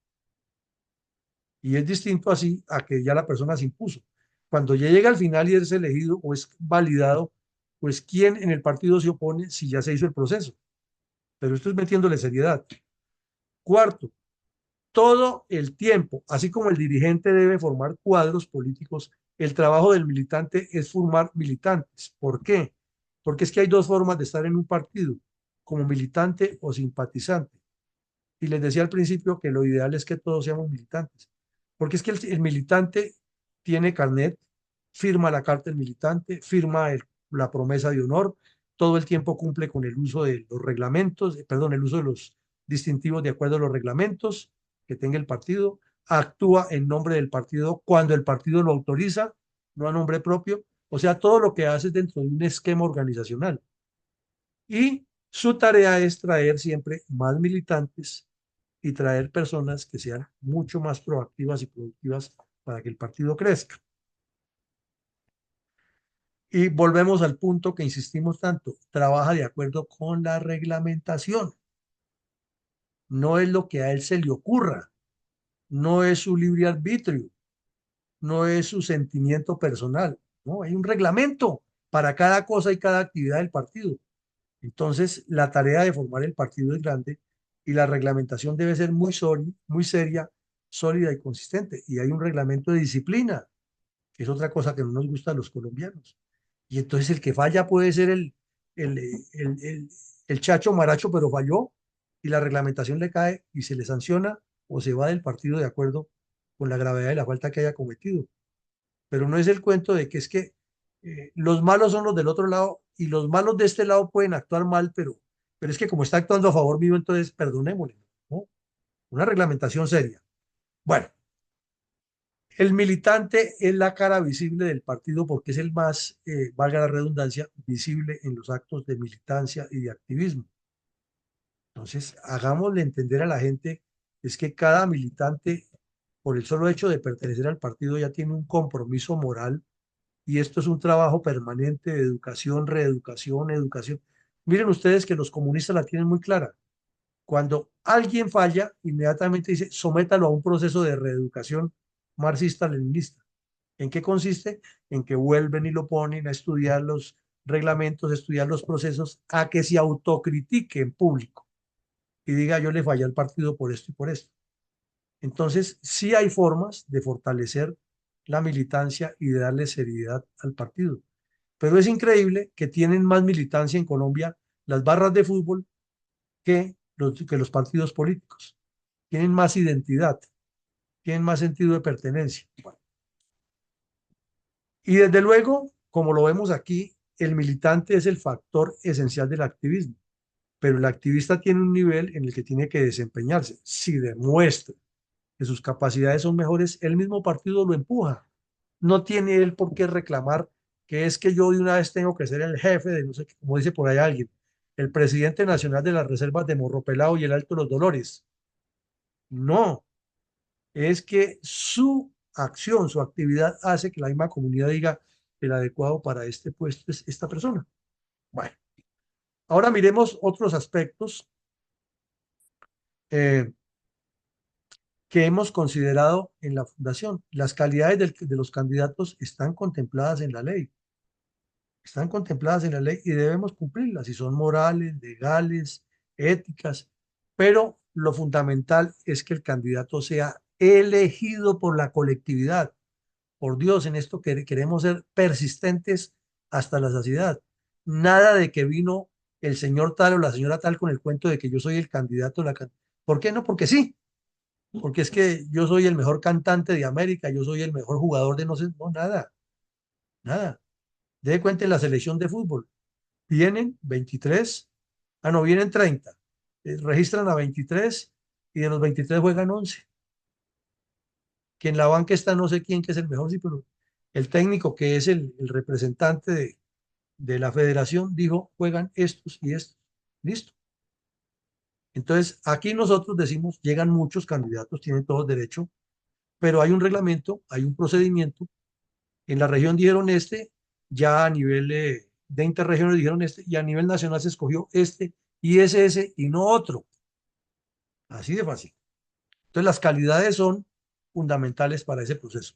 Y es distinto así a que ya la persona se impuso. Cuando ya llega al final y es elegido o es validado, pues ¿quién en el partido se opone si ya se hizo el proceso? Pero esto es metiéndole seriedad. Cuarto, todo el tiempo, así como el dirigente debe formar cuadros políticos, el trabajo del militante es formar militantes. ¿Por qué? Porque es que hay dos formas de estar en un partido, como militante o simpatizante. Y les decía al principio que lo ideal es que todos seamos militantes, porque es que el militante tiene carnet, firma la carta del militante, firma la promesa de honor, todo el tiempo cumple con el uso de los reglamentos, perdón, el uso de los distintivos de acuerdo a los reglamentos que tenga el partido, actúa en nombre del partido cuando el partido lo autoriza, no a nombre propio, o sea, todo lo que hace es dentro de un esquema organizacional. Y su tarea es traer siempre más militantes y traer personas que sean mucho más proactivas y productivas para que el partido crezca. Y volvemos al punto que insistimos tanto, trabaja de acuerdo con la reglamentación, no es lo que a él se le ocurra, no es su libre arbitrio, no es su sentimiento personal, no, hay un reglamento para cada cosa y cada actividad del partido. Entonces, la tarea de formar el partido es grande y la reglamentación debe ser muy seria, sólida y consistente. Y hay un reglamento de disciplina, que es otra cosa que no nos gusta a los colombianos. Y entonces el que falla puede ser el, el, el, el chacho maracho, pero falló y la reglamentación le cae y se le sanciona o se va del partido de acuerdo con la gravedad de la falta que haya cometido. Pero no es el cuento de que es que los malos son los del otro lado y los malos de este lado pueden actuar mal, pero es que como está actuando a favor mío, entonces perdonémosle, ¿no? Una reglamentación seria. Bueno, el militante es la cara visible del partido porque es el más, valga la redundancia, visible en los actos de militancia y de activismo. Entonces, hagámosle entender a la gente es que cada militante, por el solo hecho de pertenecer al partido, ya tiene un compromiso moral y esto es un trabajo permanente de educación, reeducación, educación. Miren ustedes que los comunistas la tienen muy clara. Cuando alguien falla, inmediatamente dice, sométalo a un proceso de reeducación marxista-leninista. ¿En qué consiste? En que vuelven y lo ponen a estudiar los reglamentos, a estudiar los procesos, a que se autocritique en público y diga, yo le fallé al partido por esto y por esto. Entonces, sí hay formas de fortalecer la militancia y de darle seriedad al partido. Pero es increíble que tienen más militancia en Colombia las barras de fútbol que los partidos políticos. Tienen más identidad, tienen más sentido de pertenencia. Y desde luego, como lo vemos aquí, el militante es el factor esencial del activismo, pero el activista tiene un nivel en el que tiene que desempeñarse. Si demuestra que sus capacidades son mejores, el mismo partido lo empuja. No tiene él por qué reclamar que es que yo de una vez tengo que ser el jefe de, no sé, como dice por ahí alguien, el presidente nacional de las reservas de Morropelado y el Alto de los Dolores. No, es que su acción, su actividad hace que la misma comunidad diga el adecuado para este puesto es esta persona. Bueno, ahora miremos otros aspectos eh, que hemos considerado en la fundación. Las calidades de los candidatos están contempladas en la ley, están contempladas en la ley y debemos cumplirlas, si son morales, legales, éticas, pero lo fundamental es que el candidato sea elegido por la colectividad. Por Dios, en esto queremos ser persistentes hasta la saciedad. Nada de que vino el señor tal o la señora tal con el cuento de que yo soy el candidato. ¿Por qué no? Porque sí, porque es que yo soy el mejor cantante de América, yo soy el mejor jugador de no sé, no, nada, nada. Dé cuenta en la selección de fútbol. Vienen 23, no, vienen 30. Registran a 23 y de los 23 juegan 11. Que en la banca está no sé quién que es el mejor, sí, pero el técnico que es el representante de la federación dijo, juegan estos y estos. Listo. Entonces, aquí nosotros decimos, llegan muchos candidatos, tienen todos derecho, pero hay un reglamento, hay un procedimiento. En la región dijeron este, ya a nivel de interregiones dijeron este, y a nivel nacional se escogió este y ese y no otro. Así de fácil. Entonces, las calidades son fundamentales para ese proceso.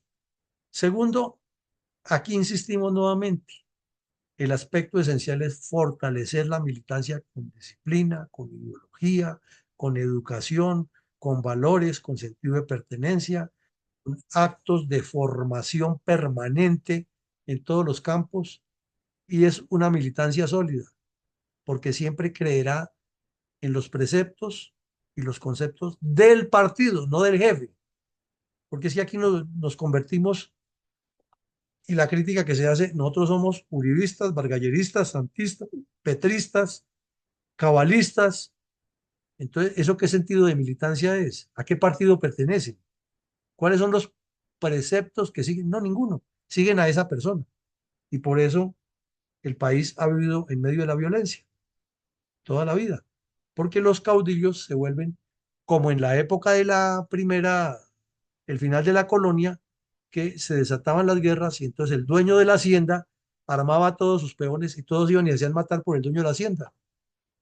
Segundo, aquí insistimos nuevamente, el aspecto esencial es fortalecer la militancia con disciplina, con ideología, con educación, con valores, con sentido de pertenencia, con actos de formación permanente en todos los campos, y es una militancia sólida, porque siempre creerá en los preceptos y los conceptos del partido, no del jefe, porque si aquí nos convertimos y la crítica que se hace, nosotros somos uribistas, bargalleristas, santistas, petristas, cabalistas. Entonces, ¿eso qué sentido de militancia es? ¿A qué partido pertenece? ¿Cuáles son los preceptos que siguen? No, ninguno. Siguen a esa persona. Y por eso el país ha vivido en medio de la violencia toda la vida. Porque los caudillos se vuelven, como en la época de la primera, el final de la colonia, que se desataban las guerras y entonces el dueño de la hacienda armaba a todos sus peones y todos iban y hacían matar por el dueño de la hacienda.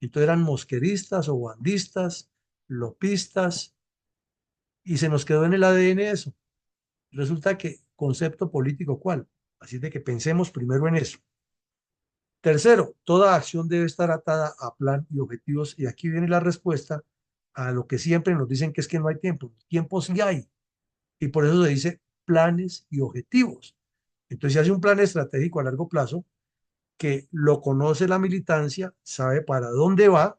Entonces eran mosqueristas o bandistas, lopistas, y se nos quedó en el ADN eso. Resulta que concepto político, ¿cuál? Así de que pensemos primero en eso. Tercero, toda acción debe estar atada a plan y objetivos, y aquí viene la respuesta a lo que siempre nos dicen que es que no hay tiempo. Tiempo sí hay, y por eso se dice planes y objetivos. Entonces se hace un plan estratégico a largo plazo que lo conoce la militancia, sabe para dónde va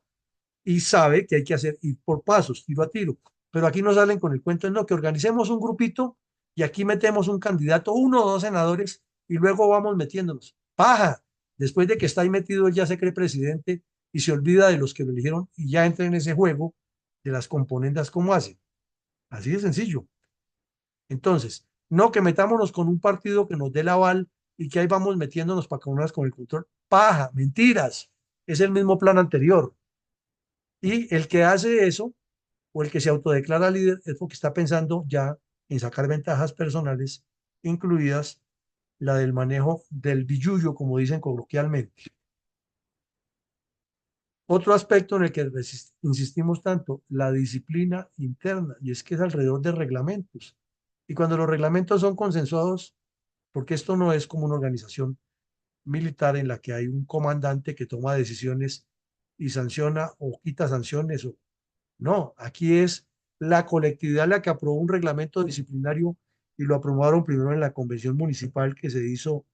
y sabe que hay que hacer ir por pasos, tiro a tiro. Pero aquí no salen con el cuento de no, que organicemos un grupito y aquí metemos un candidato, uno o dos senadores y luego vamos metiéndonos. Paja, después de que está ahí metido, él ya se cree presidente y se olvida de los que lo eligieron y ya entra en ese juego de las componendas como hace. Así de sencillo. Entonces, no que metámonos con un partido que nos dé el aval y que ahí vamos metiéndonos para con unas con el control. Paja, mentiras. Es el mismo plan anterior. Y el que hace eso, o el que se autodeclara líder, es porque está pensando ya en sacar ventajas personales, incluidas la del manejo del billullo, como dicen coloquialmente. Otro aspecto en el que insistimos tanto, la disciplina interna, y es que es alrededor de reglamentos. Y cuando los reglamentos son consensuados, porque esto no es como una organización militar en la que hay un comandante que toma decisiones y sanciona o quita sanciones o no, aquí es la colectividad la que aprobó un reglamento disciplinario y lo aprobaron primero en la convención municipal que se hizo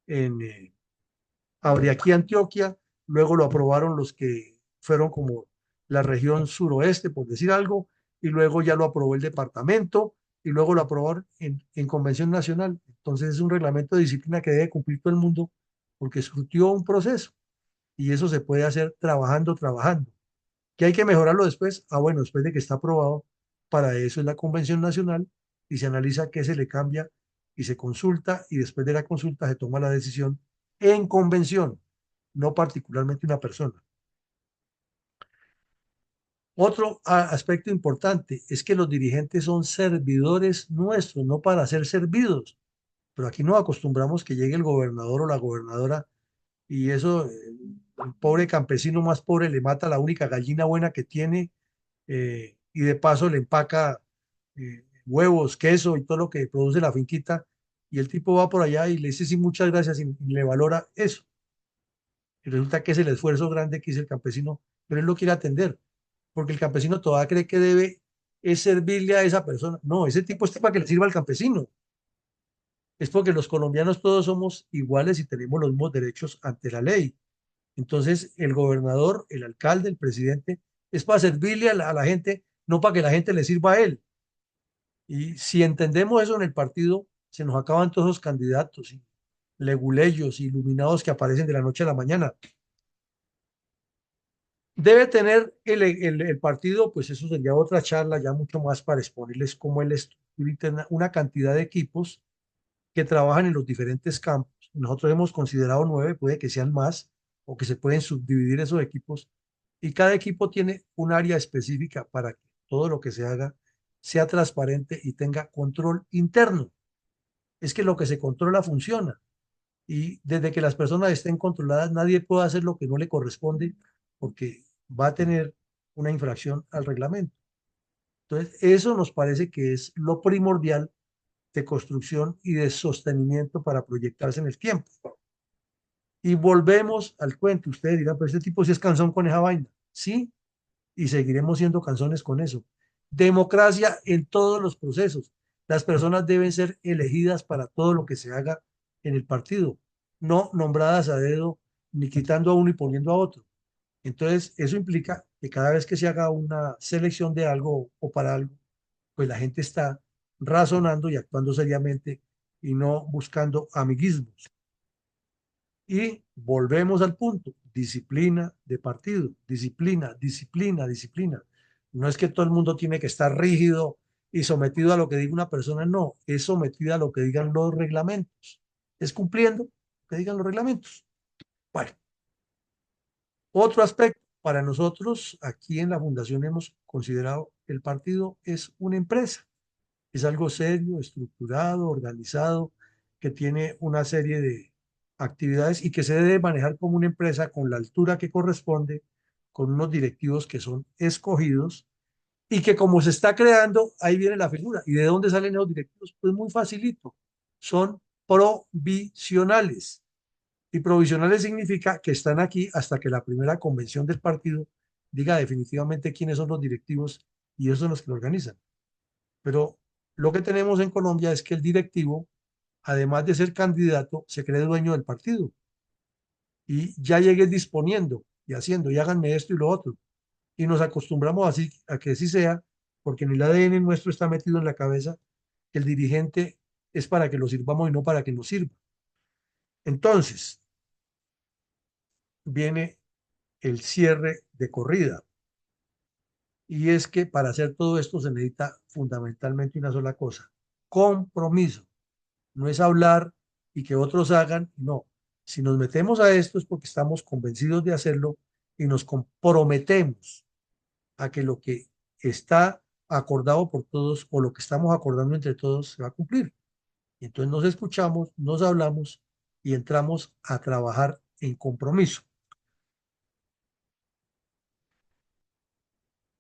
en Abriaquí, Antioquia, luego lo aprobaron los que fueron como la región suroeste, por decir algo, y luego ya lo aprobó el departamento y luego lo aprobaron en convención nacional. Entonces es un reglamento de disciplina que debe cumplir todo el mundo porque surtió un proceso y eso se puede hacer trabajando, trabajando. ¿Que hay que mejorarlo después? Ah, bueno, después de que está aprobado, para eso es la Convención Nacional y se analiza qué se le cambia y se consulta y después de la consulta se toma la decisión en convención, no particularmente una persona. Otro aspecto importante es que los dirigentes son servidores nuestros, no para ser servidos. Pero aquí nos acostumbramos que llegue el gobernador o la gobernadora y eso, el pobre campesino más pobre le mata la única gallina buena que tiene y de paso le empaca huevos, queso y todo lo que produce la finquita, y el tipo va por allá y le dice sí, muchas gracias y le valora eso. Y resulta que es el esfuerzo grande que hizo el campesino, pero él lo quiere atender, porque el campesino todavía cree que debe es servirle a esa persona. No, ese tipo es para que le sirva al campesino. Es porque los colombianos todos somos iguales y tenemos los mismos derechos ante la ley. Entonces, el gobernador, el alcalde, el presidente, es para servirle a la gente, no para que la gente le sirva a él. Y si entendemos eso en el partido, se nos acaban todos los candidatos y leguleyos, iluminados que aparecen de la noche a la mañana. Debe tener el partido, pues eso sería otra charla ya mucho más para exponerles cómo es la estructura interna, una cantidad de equipos que trabajan en los diferentes campos. Nosotros hemos considerado 9, puede que sean más, o que se pueden subdividir esos equipos, y cada equipo tiene un área específica para que todo lo que se haga sea transparente y tenga control interno. Es que lo que se controla funciona, y desde que las personas estén controladas, nadie puede hacer lo que no le corresponde, porque va a tener una infracción al reglamento. Entonces, eso nos parece que es lo primordial de construcción y de sostenimiento para proyectarse en el tiempo. Y volvemos al cuento. Ustedes dirán, pero este tipo sí es cansón con esa vaina. Sí, y seguiremos siendo canzones con eso. Democracia en todos los procesos. Las personas deben ser elegidas para todo lo que se haga en el partido, no nombradas a dedo, ni quitando a uno y poniendo a otro. Entonces, eso implica que cada vez que se haga una selección de algo o para algo, pues la gente está razonando y actuando seriamente y no buscando amiguismos. Y volvemos al punto, disciplina de partido, disciplina, disciplina, disciplina. No es que todo el mundo tiene que estar rígido y sometido a lo que diga una persona, no, es sometido a lo que digan los reglamentos, es cumpliendo lo que digan los reglamentos. Bueno, otro aspecto, para nosotros aquí en la Fundación hemos considerado que el partido es una empresa, es algo serio, estructurado, organizado, que tiene una serie de actividades y que se debe manejar como una empresa con la altura que corresponde, con unos directivos que son escogidos y que como se está creando, ahí viene la figura. ¿Y de dónde salen esos directivos? Pues muy facilito, son provisionales. Y provisionales significa que están aquí hasta que la primera convención del partido diga definitivamente quiénes son los directivos y esos son los que lo organizan. Pero lo que tenemos en Colombia es que el directivo, además de ser candidato, se cree dueño del partido y ya llegue disponiendo y haciendo, y háganme esto y lo otro. Y nos acostumbramos así a que así sea, porque en el ADN nuestro está metido en la cabeza que el dirigente es para que lo sirvamos y no para que nos sirva. Entonces, viene el cierre de corrida. Y es que para hacer todo esto se necesita fundamentalmente una sola cosa, compromiso. No es hablar y que otros hagan, no. Si nos metemos a esto es porque estamos convencidos de hacerlo y nos comprometemos a que lo que está acordado por todos o lo que estamos acordando entre todos se va a cumplir. Y entonces nos escuchamos, nos hablamos y entramos a trabajar en compromiso.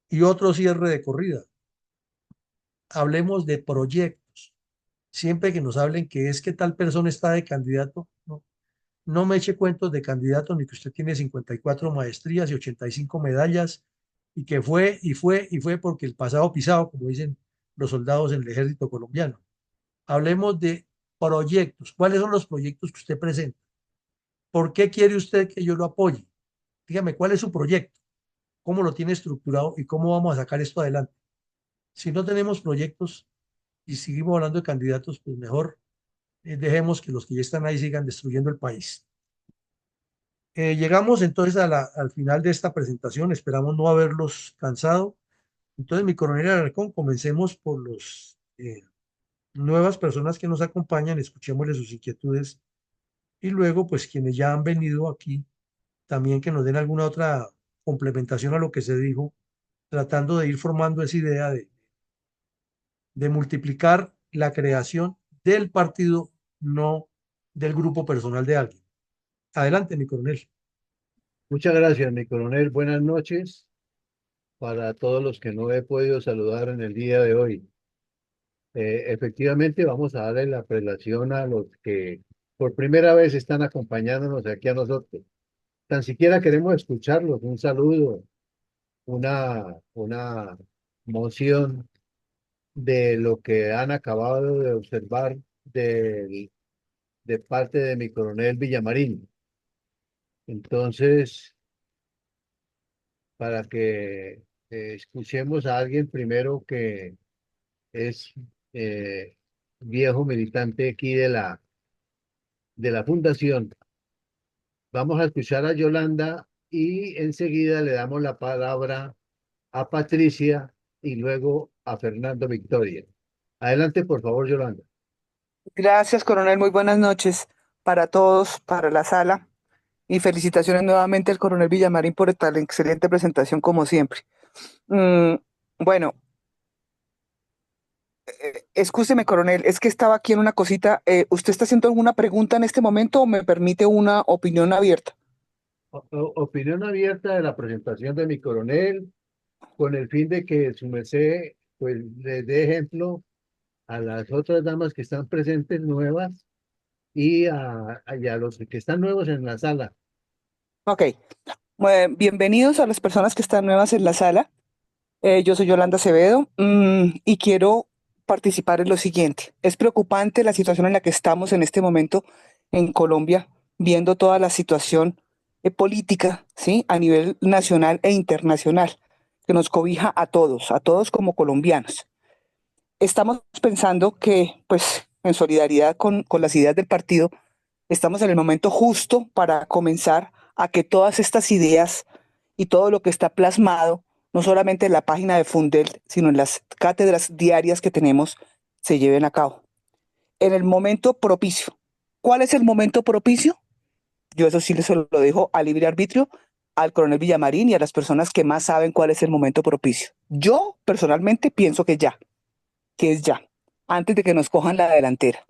Y otro cierre de corrida. Hablemos de proyectos. Siempre que nos hablen que es que tal persona está de candidato, no, no me eche cuentos de candidato ni que usted tiene 54 maestrías y 85 medallas y que fue y fue y fue porque el pasado pisado, como dicen los soldados en el ejército colombiano. Hablemos de proyectos. ¿Cuáles son los proyectos que usted presenta? ¿Por qué quiere usted que yo lo apoye? Dígame, ¿cuál es su proyecto? ¿Cómo lo tiene estructurado y cómo vamos a sacar esto adelante? Si no tenemos proyectos y seguimos hablando de candidatos, pues mejor dejemos que los que ya están ahí sigan destruyendo el país. Llegamos entonces al final de esta presentación, esperamos no haberlos cansado. Entonces, mi coronel Alarcón, comencemos por los nuevas personas que nos acompañan, escuchémosle sus inquietudes y luego, pues quienes ya han venido aquí, también que nos den alguna otra complementación a lo que se dijo, tratando de ir formando esa idea de multiplicar la creación del partido, no del grupo personal de alguien. Adelante, mi coronel. Muchas gracias, mi coronel. Buenas noches para todos los que no he podido saludar en el día de hoy. Efectivamente, vamos a darle la prelación a los que por primera vez están acompañándonos aquí a nosotros. Tan siquiera queremos escucharlos. Un saludo, una moción de lo que han acabado de observar de parte de mi coronel Villamarín. Entonces, para que escuchemos a alguien primero que es eh, viejo militante aquí de la fundación. Vamos a escuchar a Yolanda y enseguida le damos la palabra a Patricia y luego a Fernando Victoria. Adelante, por favor, Yolanda. Gracias, coronel. Muy buenas noches para todos, para la sala. Y felicitaciones nuevamente al coronel Villamarín por tan excelente presentación como siempre. Mm, bueno, excúseme, coronel, es que estaba aquí en una cosita. ¿Usted está haciendo alguna pregunta en este momento o me permite una opinión abierta? Opinión abierta de la presentación de mi coronel con el fin de que su merced pues les dé ejemplo a las otras damas que están presentes nuevas y a los que están nuevos en la sala. Ok, bienvenidos a las personas que están nuevas en la sala. Yo soy Yolanda Acevedo, y quiero participar en lo siguiente. Es preocupante la situación en la que estamos en este momento en Colombia, viendo toda la situación política, ¿sí? A nivel nacional e internacional, que nos cobija a todos como colombianos. Estamos pensando que, pues, en solidaridad con las ideas del partido, estamos en el momento justo para comenzar a que todas estas ideas y todo lo que está plasmado, no solamente en la página de Fundel, sino en las cátedras diarias que tenemos, se lleven a cabo. En el momento propicio. ¿Cuál es el momento propicio? Yo eso sí se lo dejo a libre arbitrio al coronel Villamarín y a las personas que más saben cuál es el momento propicio. Yo personalmente pienso que es ya, antes de que nos cojan la delantera.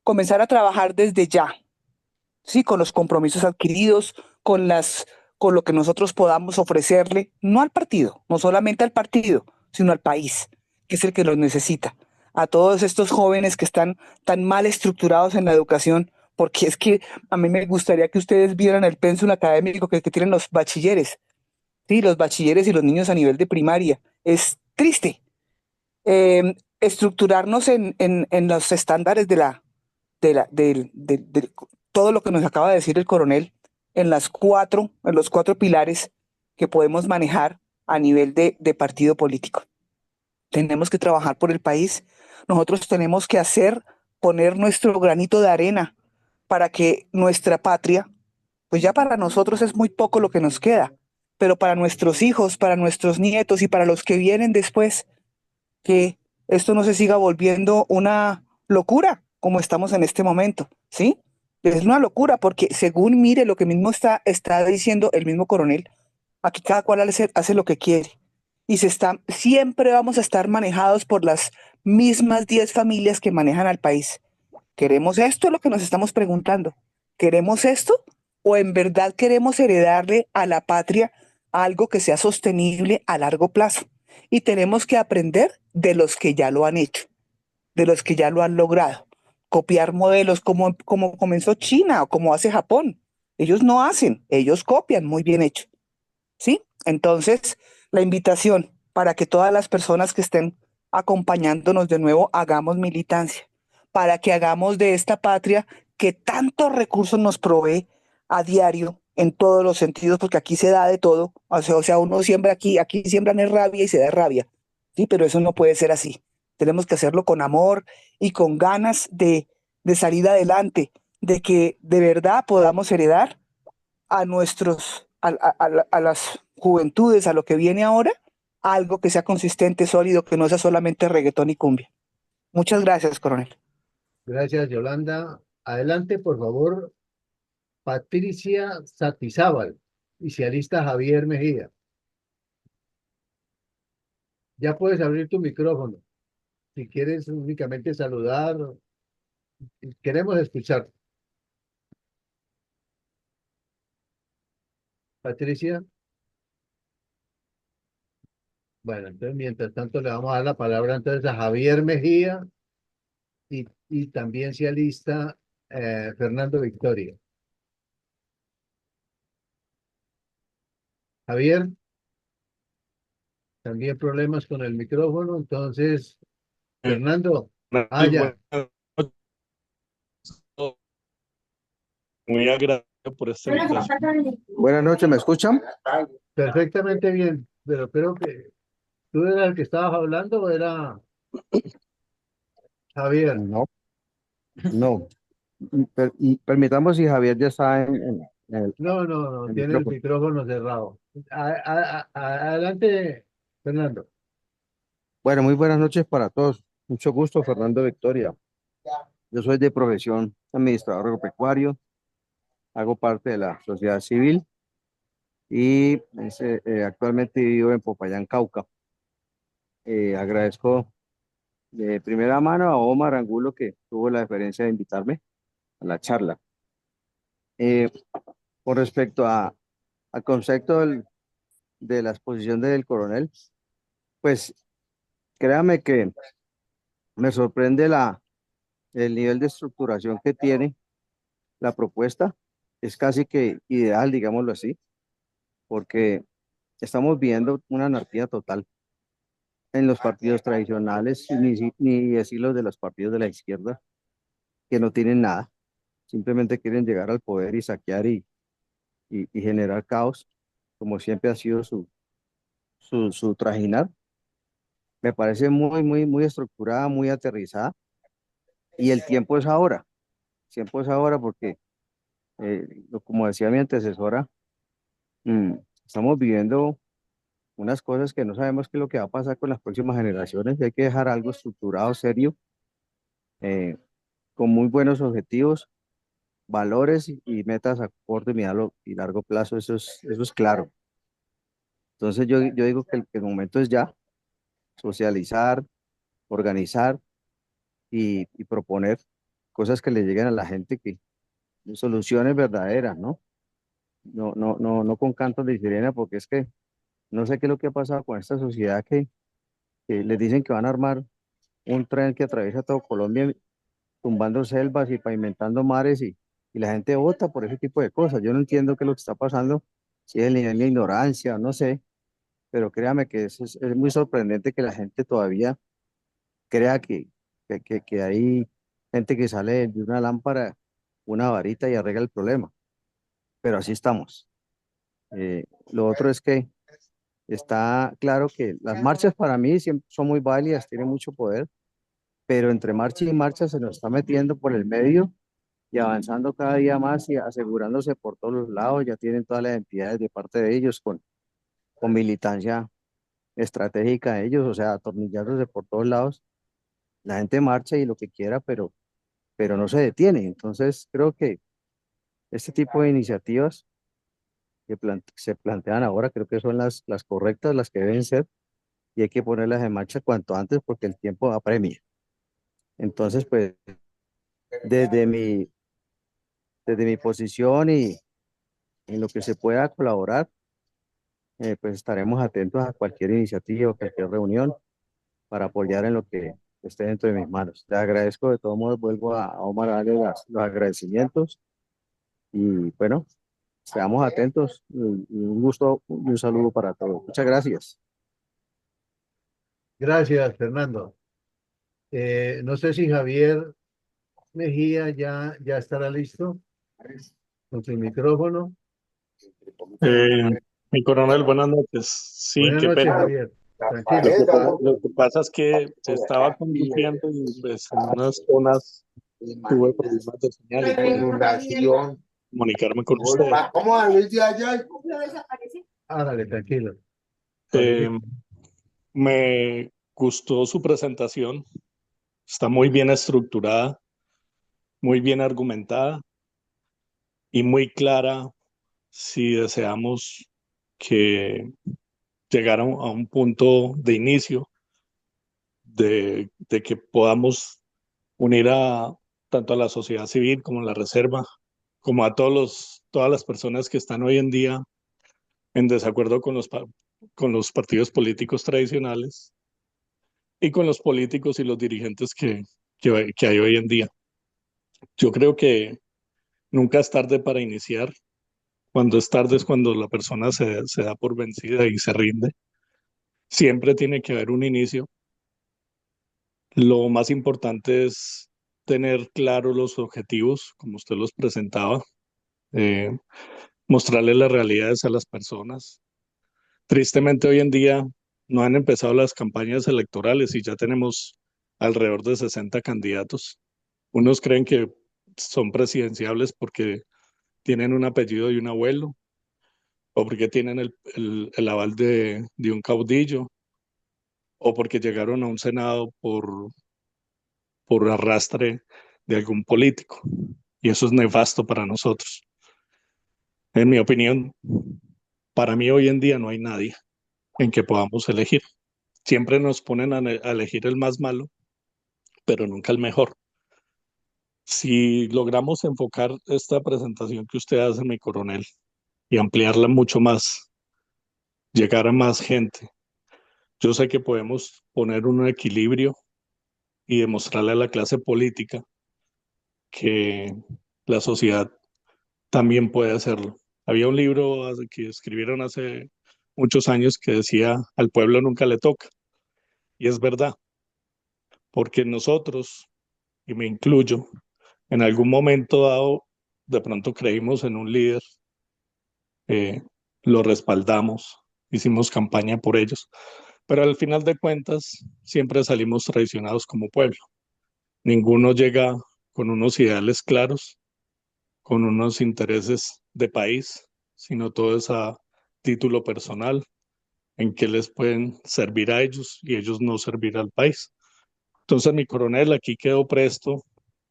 Comenzar a trabajar desde ya, ¿sí? Con los compromisos adquiridos, con lo que nosotros podamos ofrecerle, no al partido, no solamente al partido, sino al país, que es el que los necesita. A todos estos jóvenes que están tan mal estructurados en la educación, porque es que a mí me gustaría que ustedes vieran el pénsul académico que tienen los bachilleres, ¿sí? Los bachilleres y los niños a nivel de primaria. Es triste. Estructurarnos en los estándares de todo lo que nos acaba de decir el coronel en los cuatro pilares que podemos manejar a nivel de partido político. Tenemos que trabajar por el país. Nosotros tenemos que poner nuestro granito de arena para que nuestra patria, pues ya para nosotros es muy poco lo que nos queda, pero para nuestros hijos, para nuestros nietos y para los que vienen después, que esto no se siga volviendo una locura como estamos en este momento, ¿sí? Es una locura porque según mire lo que mismo está diciendo el mismo coronel, aquí cada cual hace lo que quiere y siempre vamos a estar manejados por las mismas 10 familias que manejan al país. ¿Queremos esto? Es lo que nos estamos preguntando. ¿Queremos esto? ¿O en verdad queremos heredarle a la patria algo que sea sostenible a largo plazo? Y tenemos que aprender de los que ya lo han hecho, de los que ya lo han logrado. Copiar modelos como comenzó China o como hace Japón. Ellos no hacen, ellos copian muy bien hecho. ¿Sí? Entonces, la invitación para que todas las personas que estén acompañándonos de nuevo hagamos militancia, para que hagamos de esta patria que tantos recursos nos provee a diario en todos los sentidos, porque aquí se da de todo. O sea, uno siembra aquí siembran es rabia y se da rabia. Sí, pero eso no puede ser así. Tenemos que hacerlo con amor y con ganas de salir adelante, de que de verdad podamos heredar a a las juventudes, a lo que viene ahora, algo que sea consistente, sólido, que no sea solamente reggaetón y cumbia. Muchas gracias, coronel. Gracias, Yolanda. Adelante, por favor, Patricia Satizábal, inicialista Javier Mejía. Ya puedes abrir tu micrófono. Si quieres únicamente saludar, queremos escuchar. Patricia. Bueno, entonces mientras tanto le vamos a dar la palabra entonces a Javier Mejía y también se alista Fernando Victoria. Javier, también problemas con el micrófono, entonces Fernando, Muy ya, noches, muy agradecido por esta invitación. Buenas noches, ¿me escuchan? perfectamente bien, pero creo que tú eras el que estabas hablando o era Javier. No, no. Permitamos si Javier ya está No, no, no, el tiene el micrófono. micrófono cerrado. Adelante, Fernando. Bueno, muy buenas noches para todos. Mucho gusto, Fernando Victoria. Yo soy de profesión administrador agropecuario, hago parte de la sociedad civil y actualmente vivo en Popayán, Cauca. Agradezco de primera mano a Omar Angulo que tuvo la deferencia de invitarme a la charla. Eh, con respecto al concepto de la exposición del coronel, pues créame que me sorprende el nivel de estructuración que tiene la propuesta. Es casi que ideal, digámoslo así, porque estamos viendo una anarquía total en los partidos tradicionales, ni decirlo de los partidos de la izquierda, que no tienen nada, simplemente quieren llegar al poder y saquear y generar caos, como siempre ha sido su trajinar. Me parece muy estructurada, muy aterrizada, y el tiempo es ahora porque, como decía mi antecesora, mm, estamos viviendo unas cosas que no sabemos qué es lo que va a pasar con las próximas generaciones, y hay que dejar algo estructurado, serio, eh, con muy buenos objetivos, valores y metas a corto, mediano y largo plazo, eso es claro. Entonces yo digo que el momento es ya socializar, organizar y proponer cosas que le lleguen a la gente, que soluciones verdaderas, ¿no? No con cantos de sirena, porque es que no sé qué es lo que ha pasado con esta sociedad que les dicen que van a armar un tren que atraviesa todo Colombia, tumbando selvas y pavimentando mares, y la gente vota por ese tipo de cosas. Yo no entiendo qué es lo que está pasando, si es el nivel de ignorancia, no sé, pero créame que es muy sorprendente que la gente todavía crea que hay gente que sale de una lámpara, una varita y arregla el problema, pero así estamos. Lo otro es que está claro que las marchas para mí son muy válidas, tienen mucho poder, pero entre marcha y marcha se nos está metiendo por el medio y avanzando cada día más y asegurándose por todos los lados. Ya tienen todas las entidades de parte de ellos con militancia estratégica de ellos, o sea, atornillándose por todos lados. La gente marcha y lo que quiera, pero no se detiene. Entonces, creo que este tipo de iniciativas que se plantean ahora, creo que son las correctas, las que deben ser, y hay que ponerlas en marcha cuanto antes porque el tiempo apremia. Entonces, pues, desde mi, desde mi posición y en lo que se pueda colaborar, pues estaremos atentos a cualquier iniciativa, cualquier reunión para apoyar en lo que esté dentro de mis manos. Le agradezco, de todos modos, vuelvo a Omar a darle los agradecimientos y bueno, seamos atentos y un gusto y un saludo para todos. Muchas gracias. Gracias, Fernando. No sé si Javier Mejía ya estará listo con su micrófono. Eh, Mi coronel, buenas noches. Sí, Buenas qué noches, pena. Javier. Lo Tranquilo. que lo que pasa es que estaba conduciendo y pues en unas zonas tuve problemas de señal y no pude comunicarme con ustedes. Hágale, tranquilo. Eh, Cualquier- Me gustó su presentación. Está muy bien estructurada, muy bien argumentada y muy clara si deseamos que llegar a un punto de inicio de que podamos unir a tanto a la sociedad civil como a la reserva, como a todas las personas que están hoy en día en desacuerdo con con los partidos políticos tradicionales y con los políticos y los dirigentes que hay hoy en día. Yo creo que nunca es tarde para iniciar. Cuando es tarde es cuando la persona se da por vencida y se rinde. Siempre tiene que haber un inicio. Lo más importante es tener claros los objetivos, como usted los presentaba, eh, mostrarle las realidades a las personas. Tristemente, hoy en día no han empezado las campañas electorales y ya tenemos alrededor de 60 candidatos. Unos creen que son presidenciables porque tienen un apellido de un abuelo o porque tienen el aval de un caudillo o porque llegaron a un senado por arrastre de algún político. Y eso es nefasto para nosotros. En mi opinión, para mí hoy en día no hay nadie en que podamos elegir. Siempre nos ponen a elegir el más malo, pero nunca el mejor. Si logramos enfocar esta presentación que usted hace, mi coronel, y ampliarla mucho más, llegar a más gente, Yo sé que podemos poner un equilibrio y demostrarle a la clase política que la sociedad también puede hacerlo. Había un libro que escribieron hace muchos años que decía, al pueblo nunca le toca. Y es verdad, porque nosotros, y me incluyo, en algún momento dado, de pronto creímos en un líder, eh, lo respaldamos, hicimos campaña por ellos, pero al final de cuentas siempre salimos traicionados como pueblo. Ninguno llega con unos ideales claros, con unos intereses de país, sino todo es a título personal, en que les pueden servir a ellos y ellos no servir al país. Entonces, mi coronel, aquí quedo presto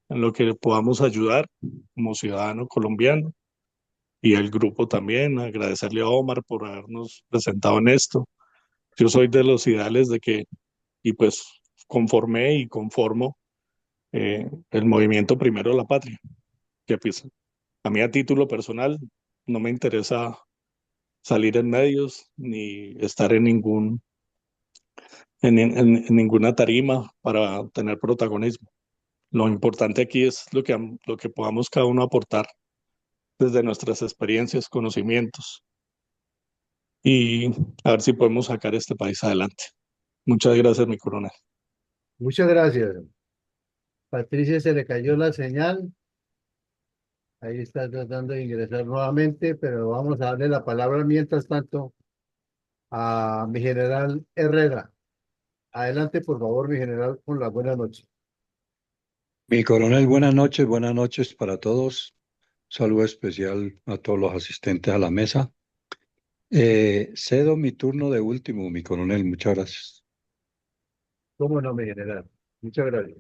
en lo que podamos ayudar como ciudadano colombiano y el grupo también, agradecerle a Omar por habernos presentado en esto. Yo soy de los ideales de que, y pues conformé y conformo el movimiento Primero la Patria, que pues a mí a título personal no me interesa salir en medios ni estar en en ninguna tarima para tener protagonismo. Lo importante aquí es lo que podamos cada uno aportar desde nuestras experiencias, conocimientos y a ver si podemos sacar este país adelante. Muchas gracias, mi coronel. Muchas gracias. Patricia, se le cayó la señal. Ahí está tratando de ingresar nuevamente, pero vamos a darle la palabra mientras tanto a mi general Herrera. Adelante, por favor, mi general, con la buena noche. Mi coronel, buenas noches para todos. Saludo especial a todos los asistentes a la mesa. Cedo mi turno de último, mi coronel, muchas gracias. ¿Cómo no, mi general? Muchas gracias.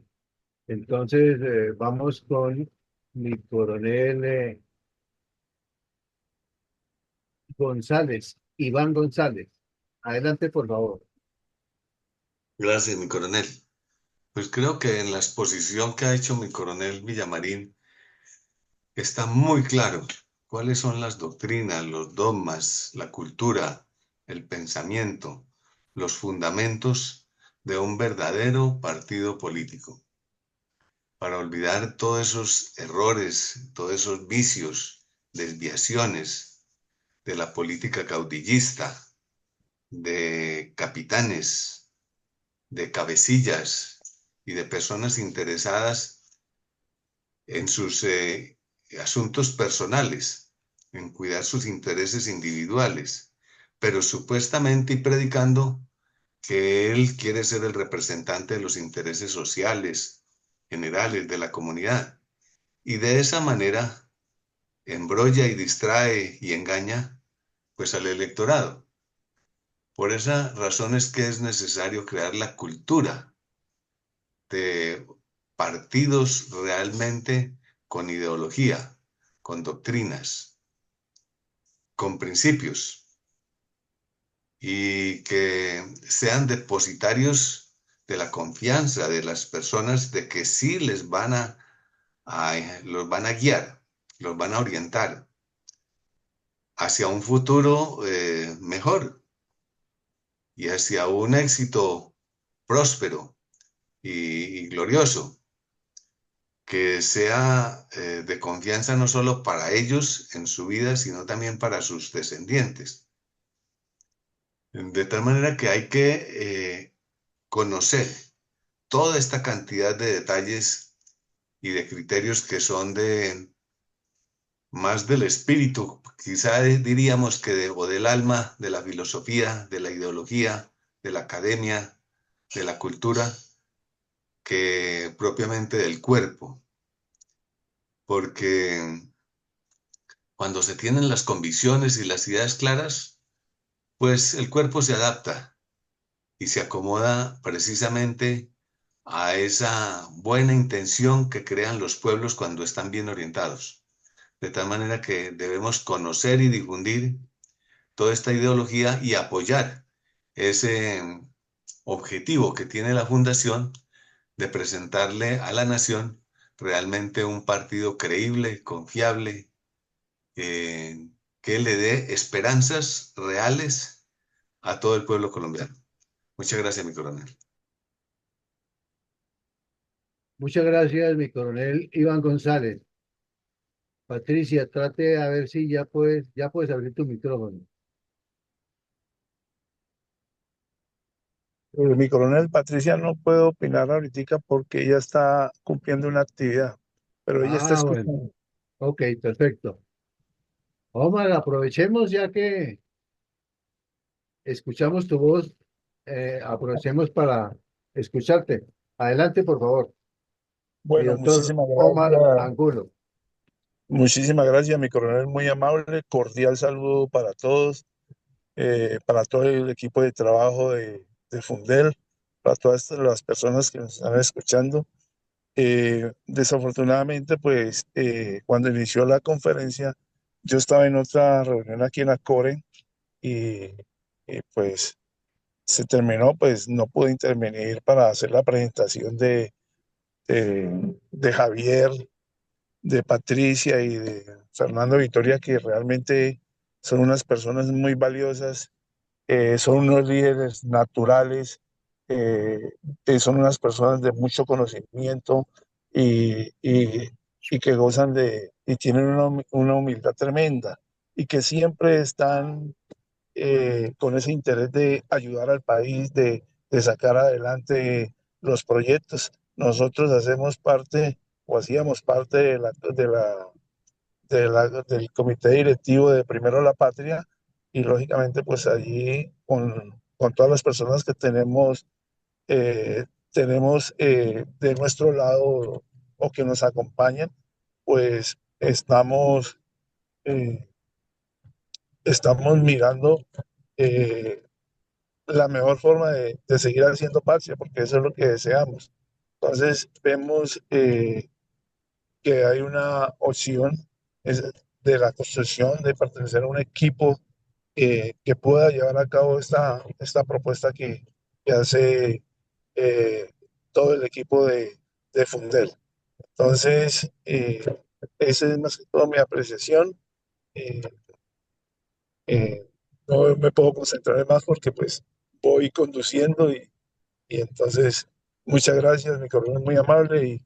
Entonces, vamos con mi coronel González, Iván González. Adelante, por favor. Gracias, mi coronel. Pues creo que en la exposición que ha hecho mi coronel Villamarín está muy claro cuáles son las doctrinas, los dogmas, la cultura, el pensamiento, los fundamentos de un verdadero partido político. Para olvidar todos esos errores, todos esos vicios, desviaciones de la política caudillista, de capitanes, de cabecillas y de personas interesadas en sus asuntos personales, en cuidar sus intereses individuales, pero supuestamente y predicando que él quiere ser el representante de los intereses sociales, generales de la comunidad. Y de esa manera embrolla y distrae y engaña pues al electorado. Por esa razón es que es necesario crear la cultura de partidos realmente con ideología, con doctrinas, con principios y que sean depositarios de la confianza de las personas de que sí les los van a guiar, los van a orientar hacia un futuro mejor y hacia un éxito próspero y glorioso, que sea de confianza no solo para ellos en su vida, sino también para sus descendientes. De tal manera que hay que conocer toda esta cantidad de detalles y de criterios que son de más del espíritu, quizá diríamos que o del alma, de la filosofía, de la ideología, de la academia, de la cultura, que propiamente del cuerpo. Porque cuando se tienen las convicciones y las ideas claras, pues el cuerpo se adapta y se acomoda precisamente a esa buena intención que crean los pueblos cuando están bien orientados. De tal manera que debemos conocer y difundir toda esta ideología y apoyar ese objetivo que tiene la Fundación de presentarle a la nación realmente un partido creíble, confiable, que le dé esperanzas reales a todo el pueblo colombiano. Muchas gracias, mi coronel. Muchas gracias, mi coronel Iván González. Patricia, trate a ver si ya puedes abrir tu micrófono. Mi coronel Patricia no puede opinar ahorita porque ella está cumpliendo una actividad, pero ella está Bueno, escuchando. ok, perfecto. Omar, aprovechemos ya que escuchamos tu voz, aprovechemos para escucharte. Adelante, por favor, mi Bueno, doctor Omar Angulo. muchísimas gracias, mi coronel, muy amable, cordial saludo para todo el equipo de trabajo de Fundel, para todas las personas que nos están escuchando. Desafortunadamente, pues, cuando inició la conferencia, yo estaba en otra reunión aquí en Acore y, pues se terminó, pues no pude intervenir para hacer la presentación de Javier, de Patricia y de Fernando Victoria, que realmente son unas personas muy valiosas, son unos líderes naturales, eh, son unas personas de mucho conocimiento y, y- y que gozan y tienen una humildad tremenda y que siempre están con ese interés de ayudar al país, de sacar adelante los proyectos. Nosotros hacemos parte o hacíamos parte del comité directivo de Primero la Patria y lógicamente pues allí con todas las personas que tenemos de nuestro lado o que nos acompañan, pues eh, estamos mirando eh, la mejor forma de seguir haciendo patria, porque eso es lo que deseamos. Entonces, vemos que hay una opción es de la construcción, de pertenecer a un equipo que pueda llevar a cabo esta propuesta que hace eh, todo el equipo de Fundel. Entonces, esa es más que todo mi apreciación. Eh, eh, no me puedo concentrar más porque pues voy conduciendo y entonces muchas gracias, mi coronel, muy amable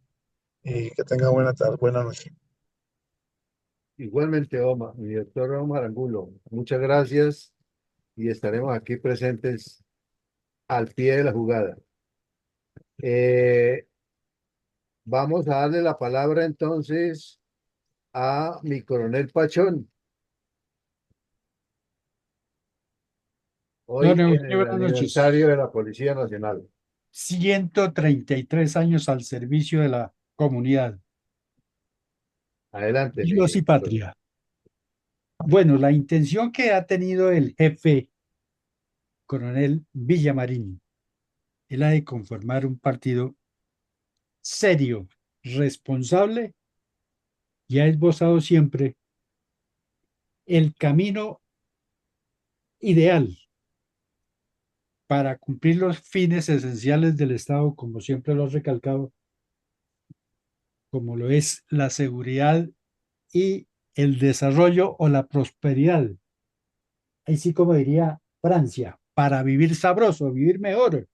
y que tenga buena tarde, buena noche. Igualmente, Omar, mi doctor Omar Angulo. Muchas gracias y estaremos aquí presentes al pie de la jugada. Eh, Vamos a darle la palabra entonces a mi coronel Pachón. Hoy Muy en el buenas aniversario noches. de la Policía Nacional. 133 años al servicio de la comunidad. Adelante, mi Dios y doctor. patria. Bueno, la intención que ha tenido el jefe, coronel Villamarín, es la de conformar un partido serio, responsable y ha esbozado siempre el camino ideal para cumplir los fines esenciales del Estado, como siempre lo ha recalcado, como lo es la seguridad y el desarrollo o la prosperidad. Así como diría Francia, para vivir sabroso, vivir mejor,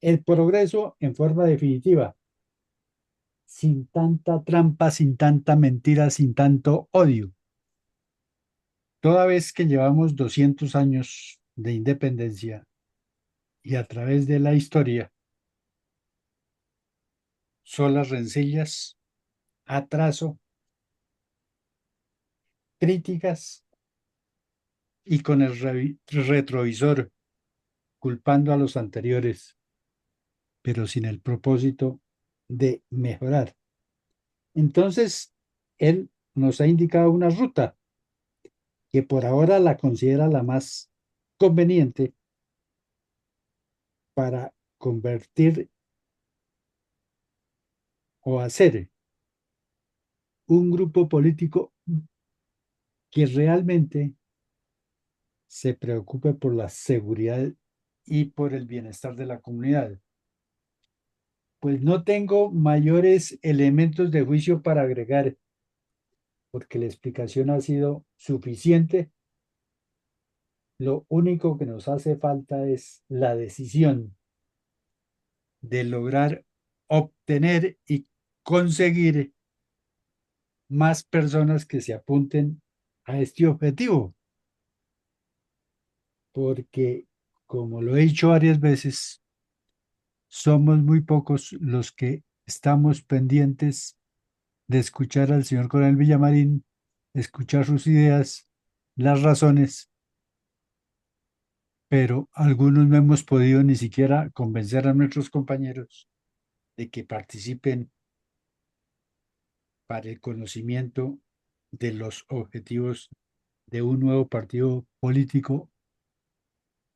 el progreso en forma definitiva, sin tanta trampa, sin tanta mentira, sin tanto odio. Toda vez que llevamos 200 años de independencia y a través de la historia, solas rencillas, atraso, críticas y con el retrovisor culpando a los anteriores, pero sin el propósito de mejorar. Entonces, él nos ha indicado una ruta que por ahora la considera la más conveniente para convertir o hacer un grupo político que realmente se preocupe por la seguridad y por el bienestar de la comunidad. Pues no tengo mayores elementos de juicio para agregar, porque la explicación ha sido suficiente Lo único que nos hace falta es la decisión de lograr obtener y conseguir más personas que se apunten a este objetivo, porque, como lo he dicho varias veces, somos muy pocos los que estamos pendientes de escuchar al señor Coronel Villamarín, escuchar sus ideas, las razones, pero algunos no hemos podido ni siquiera convencer a nuestros compañeros de que participen para el conocimiento de los objetivos de un nuevo partido político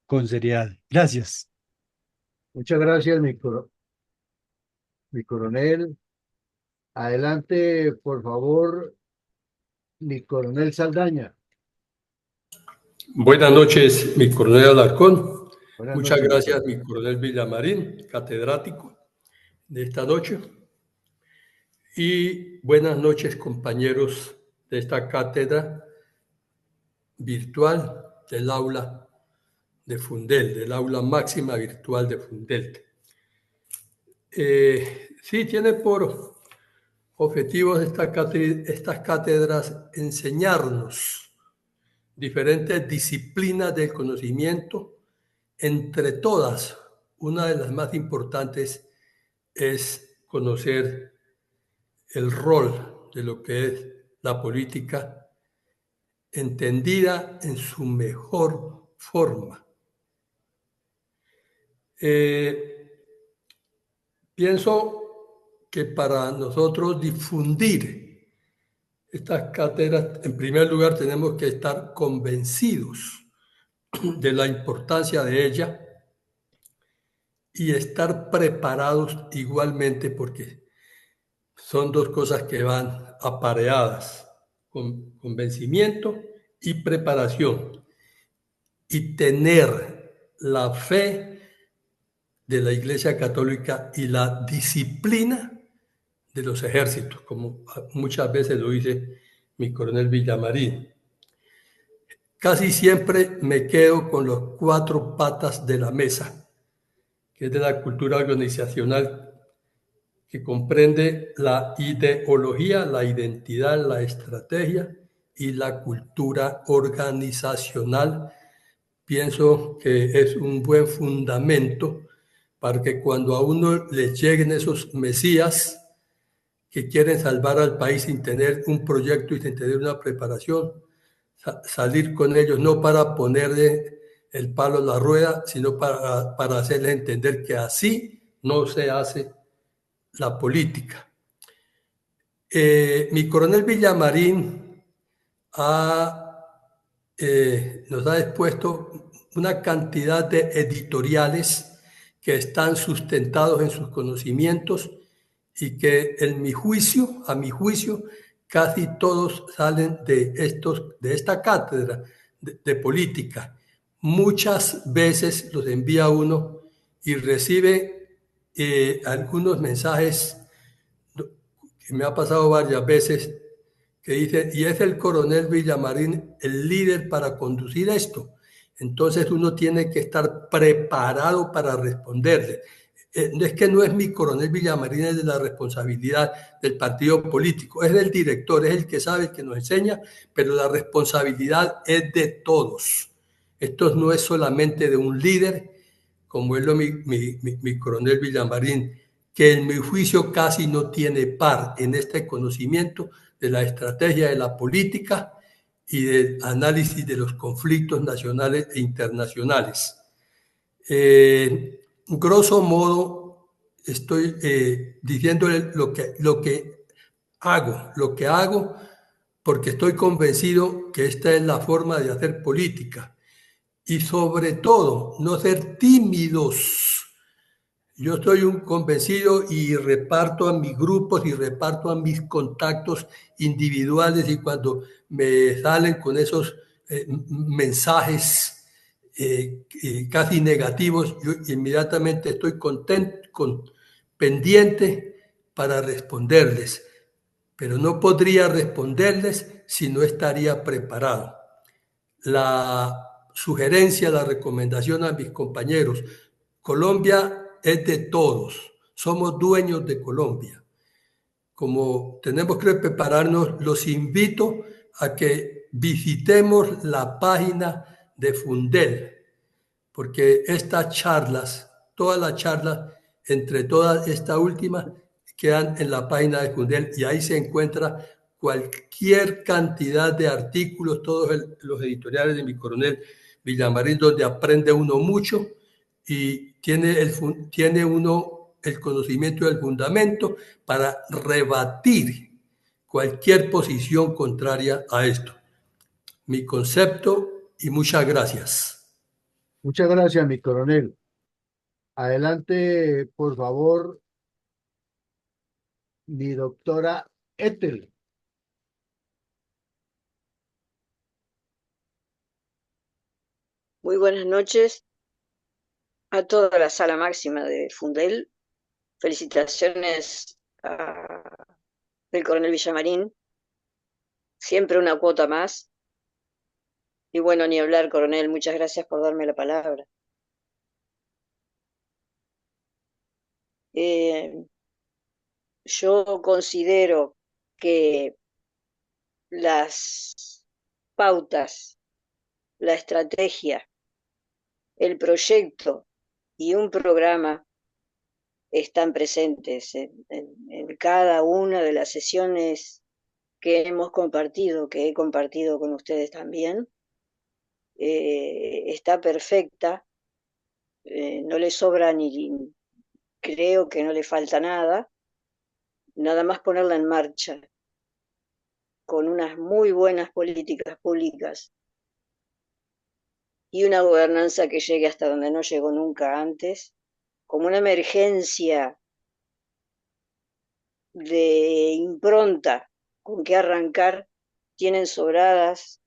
con seriedad. Gracias. Muchas gracias, mi coronel. Adelante, por favor, mi coronel Saldaña. Buenas noches, mi coronel Alarcón. Buenas Muchas noches. gracias, mi coronel Villamarín, catedrático de esta noche. Y buenas noches, compañeros de esta cátedra virtual del aula de Fundel, del aula máxima virtual de Fundel. Sí, tiene por objetivos estas cátedras enseñarnos diferentes disciplinas del conocimiento. Entre todas, una de las más importantes es conocer el rol de lo que es la política entendida en su mejor forma. Pienso que para nosotros difundir estas cátedras, en primer lugar tenemos que estar convencidos de la importancia de ella y estar preparados igualmente, porque son dos cosas que van apareadas, con convencimiento y preparación, y tener la fe de la Iglesia Católica y la disciplina de los ejércitos, como muchas veces lo dice mi coronel Villamarín. Casi siempre me quedo con los 4 patas de la mesa, que es de la cultura organizacional, que comprende la ideología, la identidad, la estrategia y la cultura organizacional. Pienso que es un buen fundamento para que cuando a uno le lleguen esos mesías que quieren salvar al país sin tener un proyecto y sin tener una preparación, salir con ellos no para ponerle el palo a la rueda, sino para hacerles entender que así no se hace la política. Mi coronel Villamarín nos ha expuesto una cantidad de editoriales que están sustentados en sus conocimientos y que a mi juicio, casi todos salen de esta cátedra de política. Muchas veces los envía uno y recibe algunos mensajes que me ha pasado varias veces, que dice, y es el coronel Villamarín el líder para conducir esto. Entonces uno tiene que estar preparado para responderle. Es que no es mi coronel Villamarín, es de la responsabilidad del partido político, es del director, es el que sabe, el que nos enseña, pero la responsabilidad es de todos. Esto no es solamente de un líder, como es mi coronel Villamarín, que en mi juicio casi no tiene par en este conocimiento de la estrategia de la política y del análisis de los conflictos nacionales e internacionales. Grosso modo, estoy diciéndole lo que hago, porque estoy convencido que esta es la forma de hacer política. Y sobre todo, no ser tímidos. Yo estoy convencido y reparto a mis grupos y reparto a mis contactos individuales, y cuando me salen con esos mensajes casi negativos, yo inmediatamente estoy pendiente para responderles, pero no podría responderles si no estaría preparado. La sugerencia, la recomendación a mis compañeros. Colombia es de todos, somos dueños de Colombia. Como tenemos que prepararnos, los invito a que visitemos la página de Fundel, porque estas charlas, todas las charlas, entre todas esta última, quedan en la página de Fundel y ahí se encuentra cualquier cantidad de artículos, los editoriales de mi coronel Villamarín, donde aprende uno mucho y tiene uno el conocimiento del fundamento para rebatir cualquier posición contraria a esto. Mi concepto y muchas gracias. Muchas gracias, mi coronel. Adelante, por favor, mi doctora Ethel. Muy buenas noches a toda la sala máxima de Fundel. Felicitaciones del coronel Villamarín. Siempre una cuota más. Y bueno, ni hablar, coronel, muchas gracias por darme la palabra. Yo considero que las pautas, la estrategia, el proyecto y un programa están presentes en cada una de las sesiones que hemos compartido, que he compartido con ustedes también. Está perfecta, no le sobra ni, creo que no le falta nada, nada más ponerla en marcha con unas muy buenas políticas públicas y una gobernanza que llegue hasta donde no llegó nunca antes, como una emergencia de impronta con que arrancar. Tienen sobradas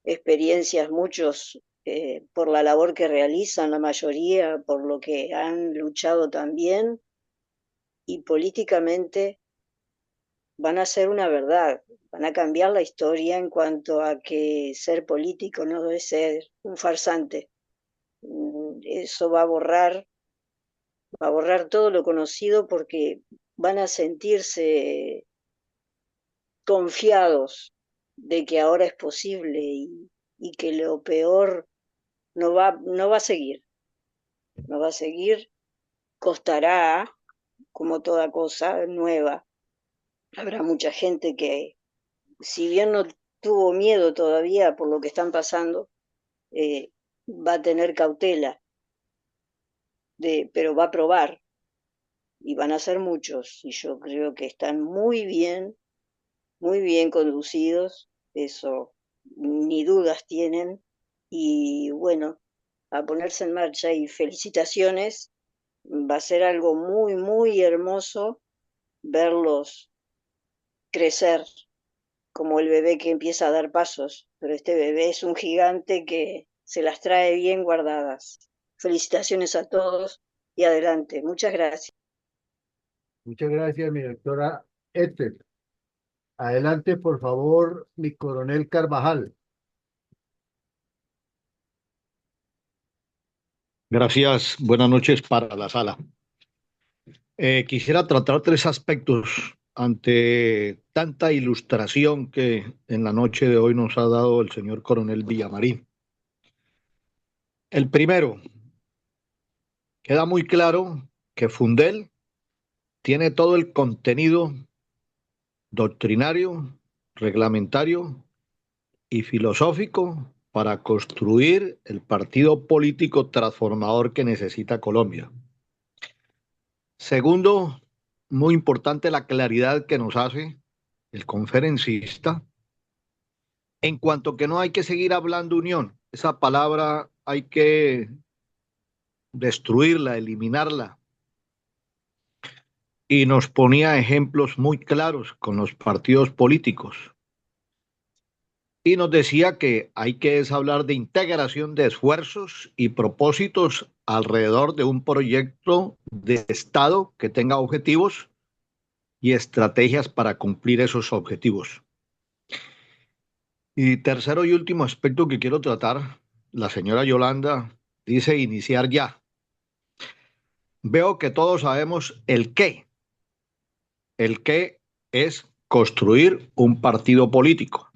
experiencias muchos por la labor que realizan, la mayoría por lo que han luchado también, y políticamente van a ser una verdad, van a cambiar la historia en cuanto a que ser político no debe ser un farsante. Eso va a borrar todo lo conocido, porque van a sentirse confiados de que ahora es posible y que lo peor no va a seguir. No va a seguir, costará, como toda cosa nueva. Habrá mucha gente que, si bien no tuvo miedo todavía por lo que están pasando, va a tener cautela, pero va a probar, y van a ser muchos, y yo creo que están muy bien conducidos, eso ni dudas tienen, y bueno, a ponerse en marcha, y felicitaciones. Va a ser algo muy, muy hermoso verlos crecer como el bebé que empieza a dar pasos, pero este bebé es un gigante que se las trae bien guardadas. Felicitaciones a todos y adelante. Muchas gracias. Muchas gracias, mi doctora Ethel. Adelante, por favor, mi coronel Carvajal. Gracias, buenas noches para la sala. Quisiera tratar tres aspectos ante tanta ilustración que en la noche de hoy nos ha dado el señor coronel Villamarín. El primero, queda muy claro que Fundel tiene todo el contenido doctrinario, reglamentario y filosófico para construir el partido político transformador que necesita Colombia. Segundo, muy importante la claridad que nos hace el conferencista en cuanto que no hay que seguir hablando unión. Esa palabra hay que destruirla, eliminarla. Y nos ponía ejemplos muy claros con los partidos políticos. Y nos decía que hay que hablar de integración de esfuerzos y propósitos alrededor de un proyecto de Estado que tenga objetivos y estrategias para cumplir esos objetivos. Y tercero y último aspecto que quiero tratar la señora Yolanda dice iniciar ya. Veo que todos sabemos el qué. El qué es construir un partido político.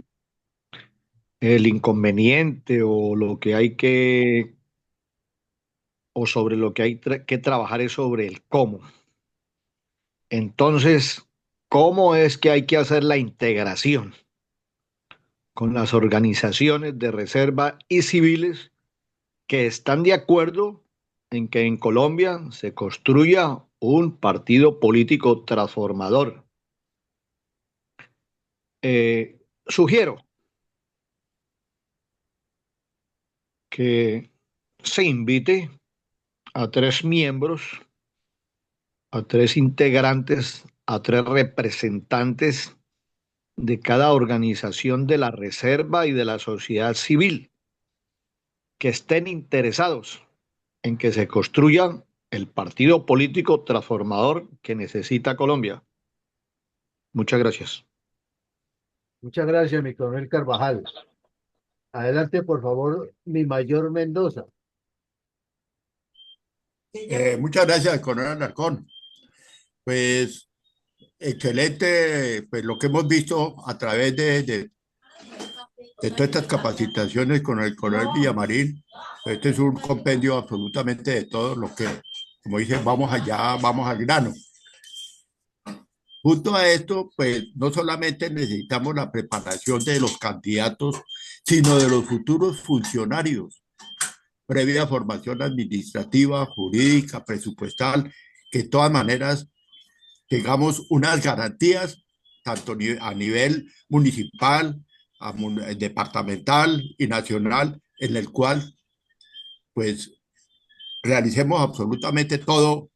El inconveniente o lo que hay que, o sobre lo que hay que trabajar es sobre el cómo. Entonces, ¿cómo es que hay que hacer la integración con las organizaciones de reserva y civiles que están de acuerdo en que en Colombia se construya un partido político transformador? Sugiero que se invite a 3 miembros, a 3 integrantes, a 3 representantes de cada organización de la reserva y de la sociedad civil que estén interesados en que se construya el partido político transformador que necesita Colombia. Muchas gracias. Muchas gracias, mi coronel Carvajal. Adelante, por favor, mi mayor Mendoza. Muchas gracias, coronel Alarcón. Pues excelente, pues lo que hemos visto a través de todas estas capacitaciones con el coronel Villamarín. Este es un compendio absolutamente de todo lo que, como dicen, vamos allá, vamos al grano. Junto a esto, pues no solamente necesitamos la preparación de los candidatos, sino de los futuros funcionarios, previa formación administrativa, jurídica, presupuestal, que de todas maneras tengamos unas garantías, tanto a nivel municipal, departamental y nacional, en el cual pues realicemos absolutamente todo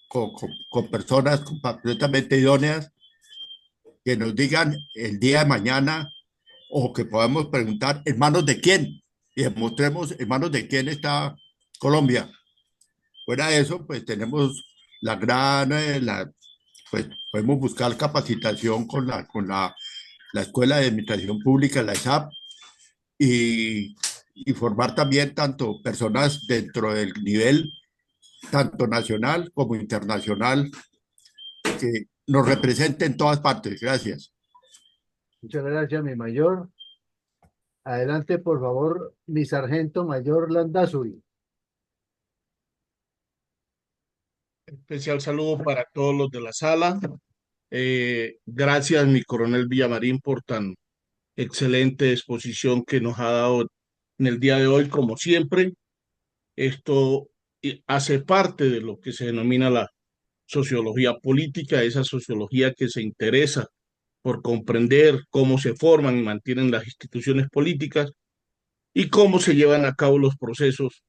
con personas completamente idóneas que nos digan el día de mañana o que podamos preguntar en manos de quién y demostremos en manos de quién está Colombia. Fuera de eso, pues tenemos la gran, pues podemos buscar capacitación con la Escuela de Administración Pública, la ESAP, y formar también tanto personas dentro del nivel tanto nacional como internacional que nos representen en todas partes. Gracias. Muchas gracias, mi mayor. Adelante, por favor, mi sargento mayor Landazuri. Especial saludo para todos los de la sala. Gracias, mi coronel Villamarín, por tan excelente exposición que nos ha dado en el día de hoy. Como siempre, esto hace parte de lo que se denomina la sociología política, esa sociología que se interesa por comprender cómo se forman y mantienen las instituciones políticas y cómo se llevan a cabo los procesos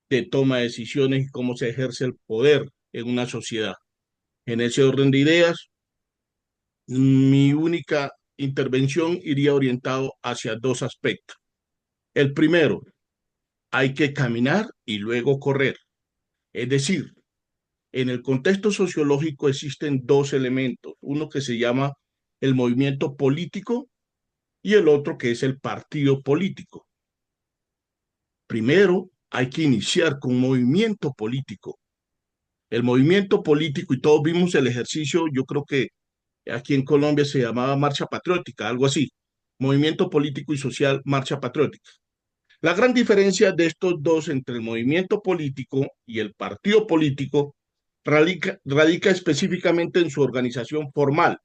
de toma de decisiones y cómo se ejerce el poder en una sociedad. En ese orden de ideas, mi única intervención iría orientado hacia 2 aspectos. El primero, hay que caminar y luego correr. Es decir, en el contexto sociológico existen 2 elementos, uno que se llama el movimiento político y el otro que es el partido político. Primero, hay que iniciar con un movimiento político. El movimiento político, y todos vimos el ejercicio, yo creo que aquí en Colombia se llamaba Marcha Patriótica, algo así. Movimiento político y social, Marcha Patriótica. La gran diferencia de estos dos entre el movimiento político y el partido político radica específicamente en su organización formal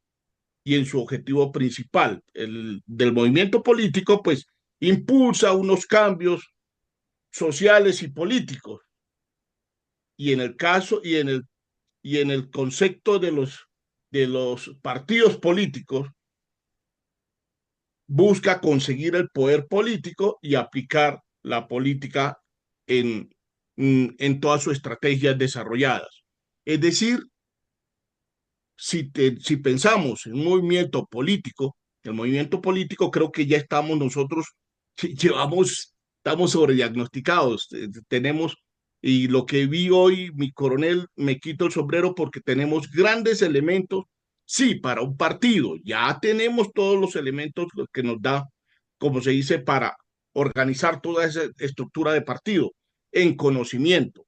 y en su objetivo principal. El del movimiento político, pues, impulsa unos cambios sociales y políticos. Y en el caso y en el concepto de los partidos políticos, busca conseguir el poder político y aplicar la política en todas sus estrategias desarrolladas. Es decir, si pensamos en un movimiento político, el movimiento político creo que ya estamos nosotros, estamos sobrediagnosticados, tenemos, y lo que vi hoy, mi coronel, me quito el sombrero porque tenemos grandes elementos. Sí, para un partido, ya tenemos todos los elementos que nos da, como se dice, para organizar toda esa estructura de partido en conocimiento.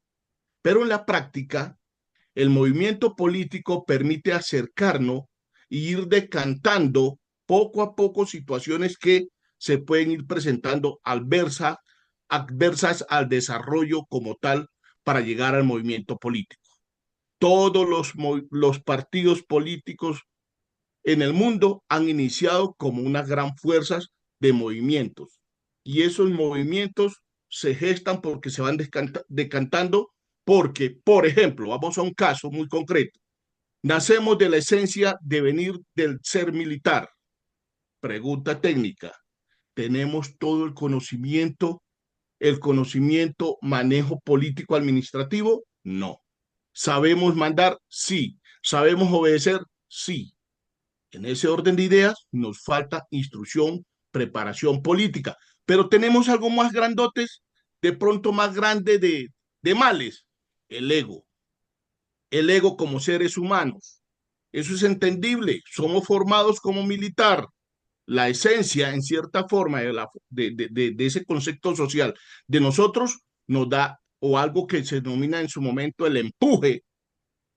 Pero en la práctica, el movimiento político permite acercarnos y ir decantando poco a poco situaciones que se pueden ir presentando adversas al desarrollo como tal para llegar al movimiento político. Todos los partidos políticos en el mundo han iniciado como unas gran fuerzas de movimientos y esos movimientos se gestan porque se van decantando porque, por ejemplo, vamos a un caso muy concreto. Nacemos de la esencia de venir del ser militar. Pregunta técnica. ¿Tenemos todo el conocimiento, manejo político administrativo? No. ¿Sabemos mandar? Sí. ¿Sabemos obedecer? Sí. En ese orden de ideas nos falta instrucción, preparación política, pero tenemos algo más grandotes, de pronto más grande de males, el ego. El ego como seres humanos. Eso es entendible, somos formados como militar. La esencia, en cierta forma, de ese concepto social de nosotros nos da, o algo que se denomina en su momento el empuje.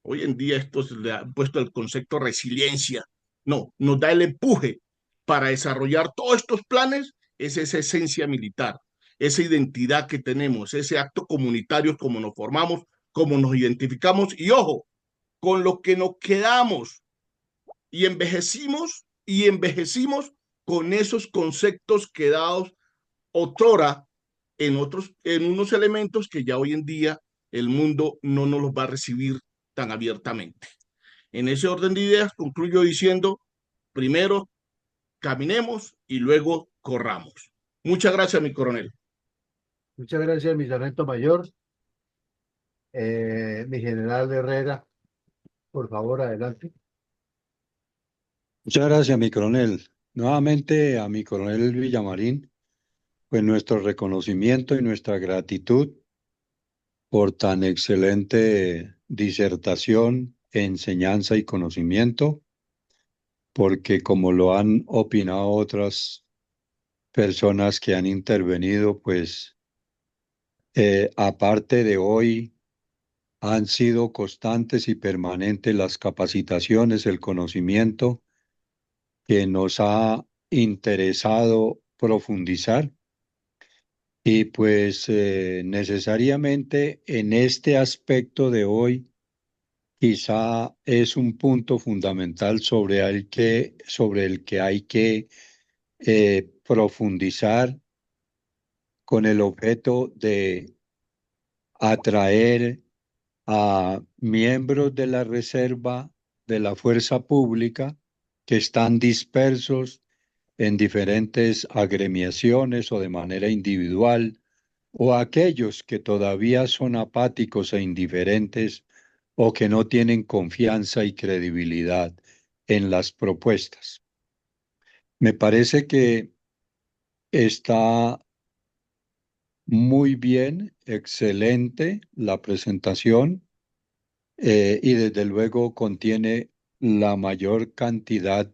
Hoy en día esto se le ha puesto el concepto resiliencia. No, nos da el empuje para desarrollar todos estos planes, es esa esencia militar, esa identidad que tenemos, ese acto comunitario, como nos formamos, como nos identificamos y ojo, con lo que nos quedamos y envejecimos con esos conceptos quedados otrora en unos elementos que ya hoy en día el mundo no nos los va a recibir tan abiertamente. En ese orden de ideas concluyo diciendo, primero caminemos y luego corramos. Muchas gracias, mi coronel. Muchas gracias, mi sargento mayor. Mi general Herrera, por favor, adelante. Muchas gracias, mi coronel. Nuevamente a mi coronel Villamarín, pues nuestro reconocimiento y nuestra gratitud por tan excelente disertación, enseñanza y conocimiento, porque como lo han opinado otras personas que han intervenido, pues aparte de hoy, han sido constantes y permanentes las capacitaciones, el conocimiento que nos ha interesado profundizar. Y pues necesariamente en este aspecto de hoy, quizá es un punto fundamental sobre el que hay que profundizar con el objeto de atraer a miembros de la reserva de la fuerza pública que están dispersos en diferentes agremiaciones o de manera individual, o aquellos que todavía son apáticos e indiferentes o que no tienen confianza y credibilidad en las propuestas. Me parece que está muy bien, excelente la presentación y desde luego contiene la mayor cantidad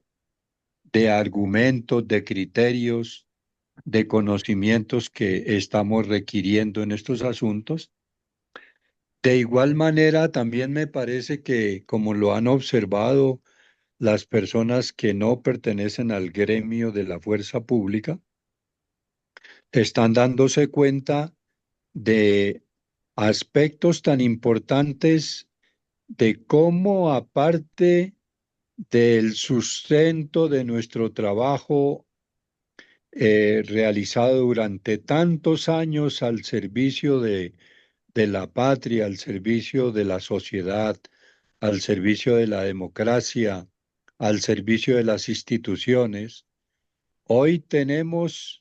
de argumentos, de criterios, de conocimientos que estamos requiriendo en estos asuntos. De igual manera, también me parece que, como lo han observado las personas que no pertenecen al gremio de la fuerza pública, están dándose cuenta de aspectos tan importantes de cómo, aparte del sustento de nuestro trabajo realizado durante tantos años al servicio de la patria, al servicio de la sociedad, al servicio de la democracia, al servicio de las instituciones, hoy tenemos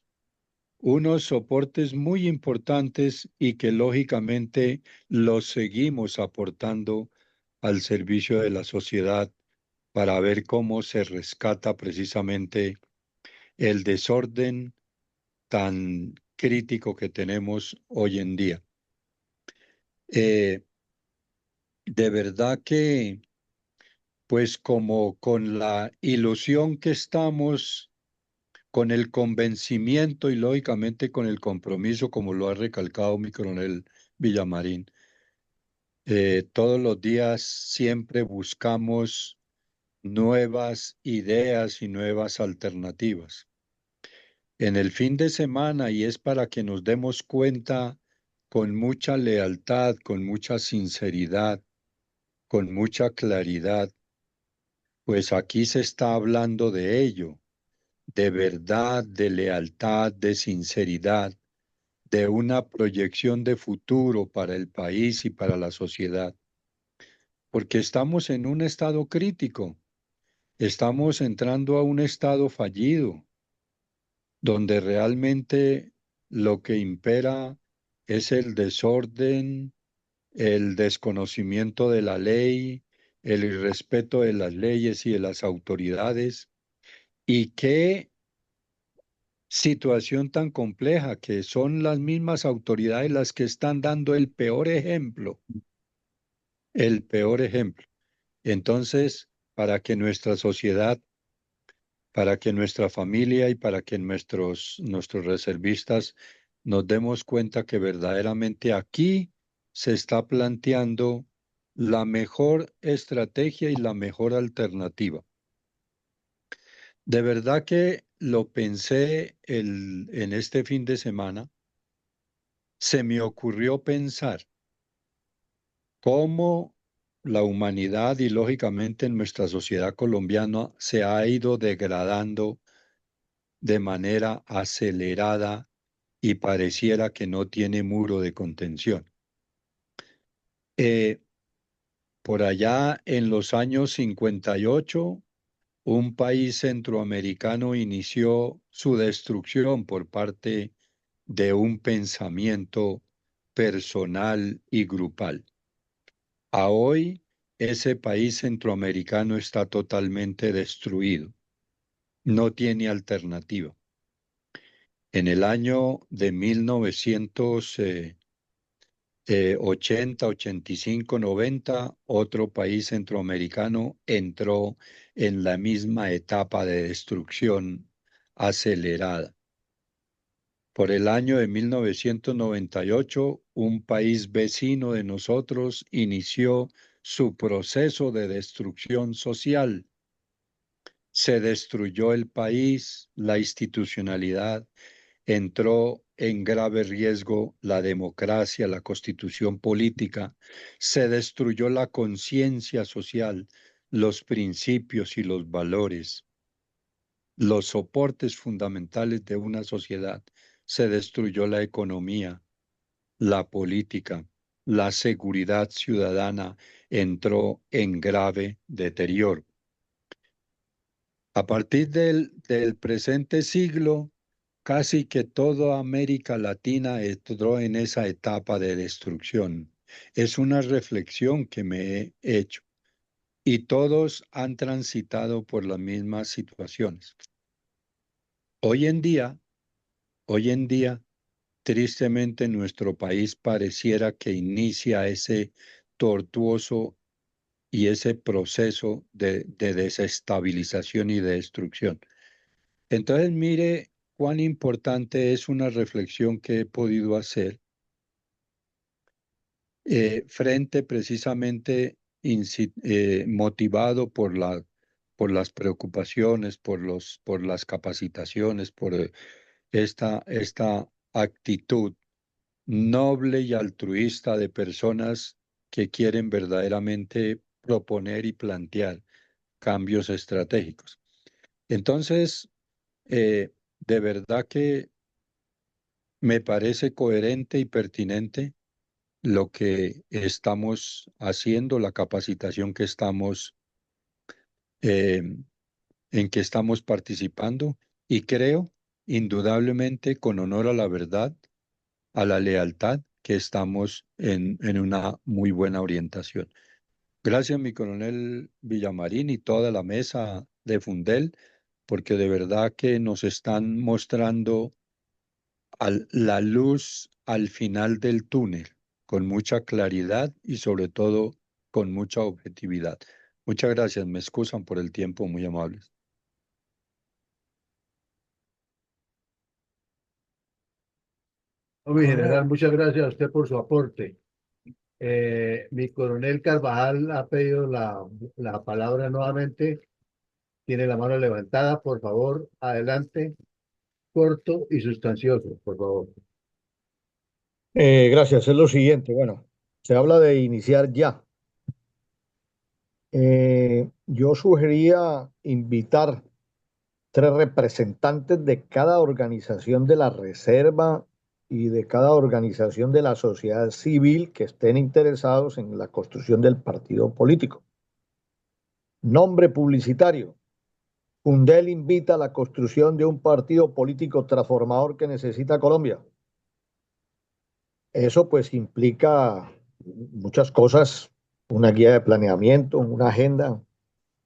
unos soportes muy importantes y que lógicamente los seguimos aportando al servicio de la sociedad para ver cómo se rescata precisamente el desorden tan crítico que tenemos hoy en día. De verdad que, pues como con la ilusión que estamos con el convencimiento y lógicamente con el compromiso, como lo ha recalcado mi coronel Villamarín. Todos los días siempre buscamos nuevas ideas y nuevas alternativas. En el fin de semana, y es para que nos demos cuenta con mucha lealtad, con mucha sinceridad, con mucha claridad, pues aquí se está hablando de ello, de verdad, de lealtad, de sinceridad, de una proyección de futuro para el país y para la sociedad, porque estamos en un estado crítico, estamos entrando a un estado fallido, donde realmente lo que impera es el desorden, el desconocimiento de la ley, el irrespeto de las leyes y de las autoridades, y qué situación tan compleja que son las mismas autoridades las que están dando el peor ejemplo, el peor ejemplo. Entonces, para que nuestra sociedad, para que nuestra familia y para que nuestros reservistas nos demos cuenta que verdaderamente aquí se está planteando la mejor estrategia y la mejor alternativa. De verdad que lo pensé en este fin de semana, se me ocurrió pensar cómo la humanidad y lógicamente en nuestra sociedad colombiana se ha ido degradando de manera acelerada y pareciera que no tiene muro de contención. Eh, por allá en los años 58, un país centroamericano inició su destrucción por parte de un pensamiento personal y grupal. A hoy, ese país centroamericano está totalmente destruido, no tiene alternativa. En el año de 1980, 85, 90, otro país centroamericano entró en la misma etapa de destrucción acelerada. Por el año de 1998, un país vecino de nosotros inició su proceso de destrucción social. Se destruyó el país, la institucionalidad, entró en grave riesgo la democracia, la constitución política, se destruyó la conciencia social, los principios y los valores, los soportes fundamentales de una sociedad, se destruyó la economía, la política, la seguridad ciudadana entró en grave deterioro. A partir del presente siglo, casi que toda América Latina entró en esa etapa de destrucción. Es una reflexión que me he hecho y todos han transitado por las mismas situaciones. Hoy en día, tristemente nuestro país pareciera que inicia ese tortuoso y ese proceso de desestabilización y de destrucción. Entonces, mire cuán importante es una reflexión que he podido hacer frente precisamente motivado por las preocupaciones, por las capacitaciones, por esta actitud noble y altruista de personas que quieren verdaderamente proponer y plantear cambios estratégicos. Entonces, de verdad que me parece coherente y pertinente lo que estamos haciendo, la capacitación que estamos, eh, en que estamos participando, y creo, indudablemente, con honor a la verdad, a la lealtad, que estamos en una muy buena orientación. Gracias, mi coronel Villamarín y toda la mesa de Fundel, porque de verdad que nos están mostrando la luz al final del túnel, con mucha claridad y sobre todo con mucha objetividad. Muchas gracias, me excusan por el tiempo, muy amables. No, mi general, Coronel. muchas gracias a usted por su aporte. Mi coronel Carvajal ha pedido la palabra nuevamente. Tiene la mano levantada, por favor, adelante, corto y sustancioso, por favor. Gracias. Es lo siguiente. Bueno, se habla de iniciar ya. Yo sugería invitar 3 representantes de cada organización de la Reserva y de cada organización de la sociedad civil que estén interesados en la construcción del partido político. Nombre publicitario. Fundel invita a la construcción de un partido político transformador que necesita Colombia. Eso pues implica muchas cosas, una guía de planeamiento, una agenda,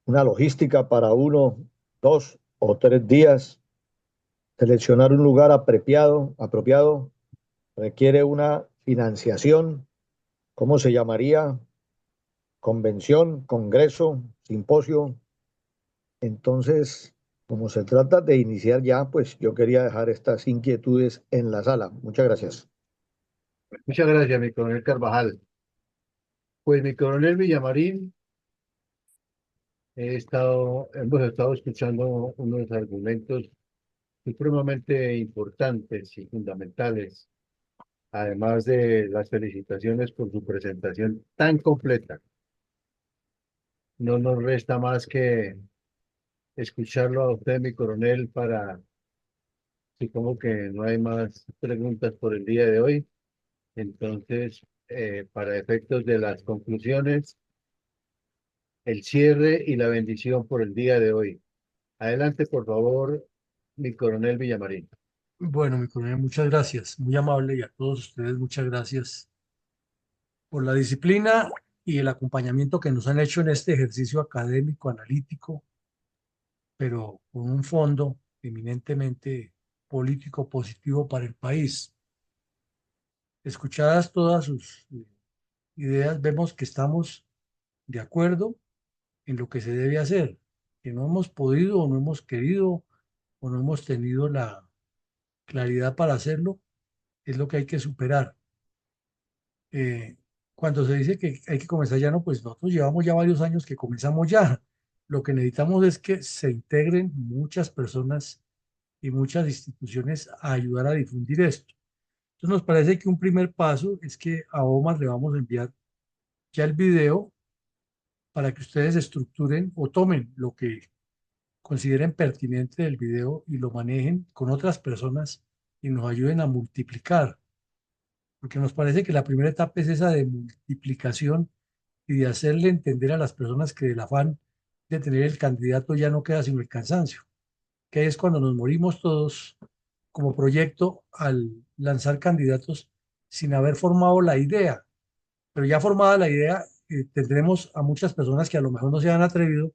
una logística para 1, 2 o 3 días, seleccionar un lugar apropiado, requiere una financiación. ¿Cómo se llamaría? Convención, congreso, simposio. Entonces, como se trata de iniciar ya, pues yo quería dejar estas inquietudes en la sala. Muchas gracias. Muchas gracias, mi coronel Carvajal. Pues mi coronel Villamarín, hemos estado escuchando unos argumentos supremamente importantes y fundamentales, además de las felicitaciones por su presentación tan completa. No nos resta más que escucharlo a usted, mi coronel, supongo que no hay más preguntas por el día de hoy. Entonces, para efectos de las conclusiones, el cierre y la bendición por el día de hoy. Adelante, por favor, mi coronel Villamarín. Bueno, mi coronel, muchas gracias. Muy amable y a todos ustedes, muchas gracias por la disciplina y el acompañamiento que nos han hecho en este ejercicio académico, analítico, pero con un fondo eminentemente político positivo para el país. Escuchadas todas sus ideas, vemos que estamos de acuerdo en lo que se debe hacer, que no hemos podido o no hemos querido o no hemos tenido la claridad para hacerlo, es lo que hay que superar. Eh, Cuando se dice que hay que comenzar ya, no, pues nosotros llevamos ya varios años que comenzamos ya. Lo que necesitamos es que se integren muchas personas y muchas instituciones a ayudar a difundir esto. Entonces nos parece que un primer paso es que a Omar le vamos a enviar ya el video para que ustedes estructuren o tomen lo que consideren pertinente del video y lo manejen con otras personas y nos ayuden a multiplicar, porque nos parece que la primera etapa es esa de multiplicación y de hacerle entender a las personas que del afán de tener el candidato ya no queda sino el cansancio, que es cuando nos morimos todos como proyecto al lanzar candidatos sin haber formado la idea. Pero ya formada la idea, tendremos a muchas personas que a lo mejor no se han atrevido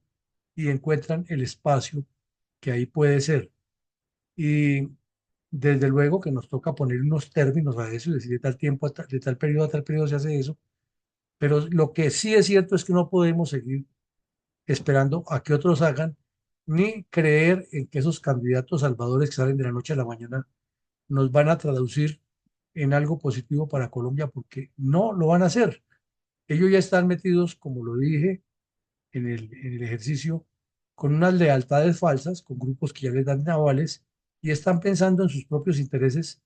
y encuentran el espacio que ahí puede ser. Y desde luego que nos toca poner unos términos a eso y decir de tal tiempo, de tal periodo a tal periodo se hace eso. Pero lo que sí es cierto es que no podemos seguir esperando a que otros hagan, ni creer en que esos candidatos salvadores que salen de la noche a la mañana nos van a traducir en algo positivo para Colombia, porque no lo van a hacer. Ellos ya están metidos, como lo dije, en el ejercicio, con unas lealtades falsas, con grupos que ya les dan navales, y están pensando en sus propios intereses,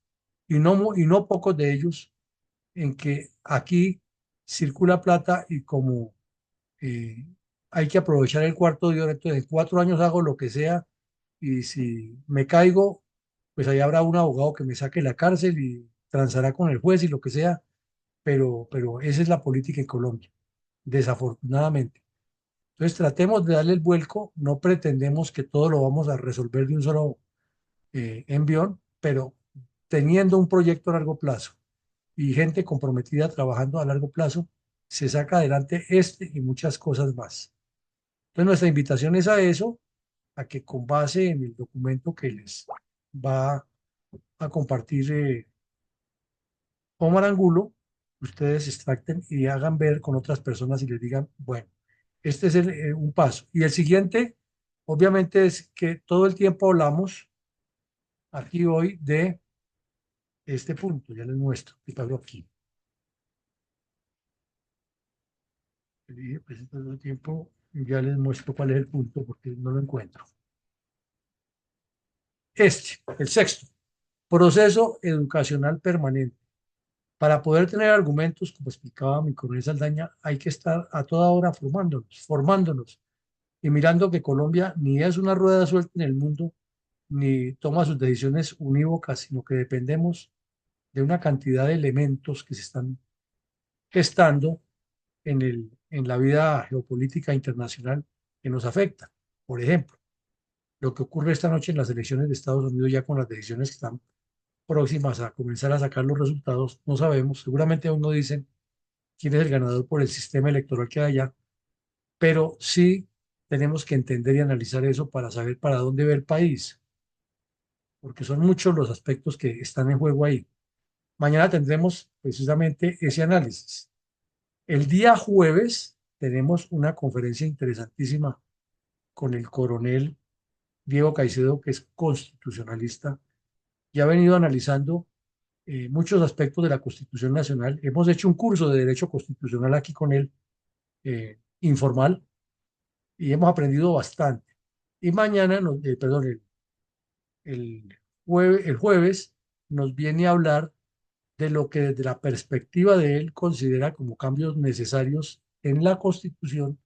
y no pocos de ellos, en que aquí circula plata y como eh, hay que aprovechar el cuarto de hora, entonces en 4 años hago lo que sea, y si me caigo, pues ahí habrá un abogado que me saque de la cárcel y transará con el juez y lo que sea, pero esa es la política en Colombia, desafortunadamente. Entonces tratemos de darle el vuelco, no pretendemos que todo lo vamos a resolver de un solo envión, pero teniendo un proyecto a largo plazo y gente comprometida trabajando a largo plazo, se saca adelante este y muchas cosas más. Entonces nuestra invitación es a eso, a que con base en el documento que les va a compartir Omar Angulo, ustedes extracten y hagan ver con otras personas y les digan, bueno, este es un paso. Y el siguiente, obviamente, es que todo el tiempo hablamos aquí hoy de este punto, ya les muestro, y paro aquí. Dije, pues, en todo tiempo, ya les muestro cuál es el punto, porque no lo encuentro. El sexto, proceso educacional permanente. Para poder tener argumentos, como explicaba mi coronel Saldaña, hay que estar a toda hora formándonos y mirando que Colombia ni es una rueda suelta en el mundo, ni toma sus decisiones unívocas, sino que dependemos de una cantidad de elementos que se están gestando en la vida geopolítica internacional que nos afecta. Por ejemplo, lo que ocurre esta noche en las elecciones de Estados Unidos, ya con las decisiones que están próximas a comenzar a sacar los resultados, no sabemos, seguramente aún no dicen quién es el ganador por el sistema electoral que hay allá, pero sí tenemos que entender y analizar eso para saber para dónde va el país, porque son muchos los aspectos que están en juego ahí. Mañana tendremos precisamente ese análisis. El día jueves tenemos una conferencia interesantísima con el coronel Diego Caicedo, que es constitucionalista, y ha venido analizando muchos aspectos de la Constitución Nacional. Hemos hecho un curso de Derecho Constitucional aquí con él, informal, y hemos aprendido bastante. Y mañana, perdón, el jueves nos viene a hablar de lo que desde la perspectiva de él considera como cambios necesarios en la Constitución,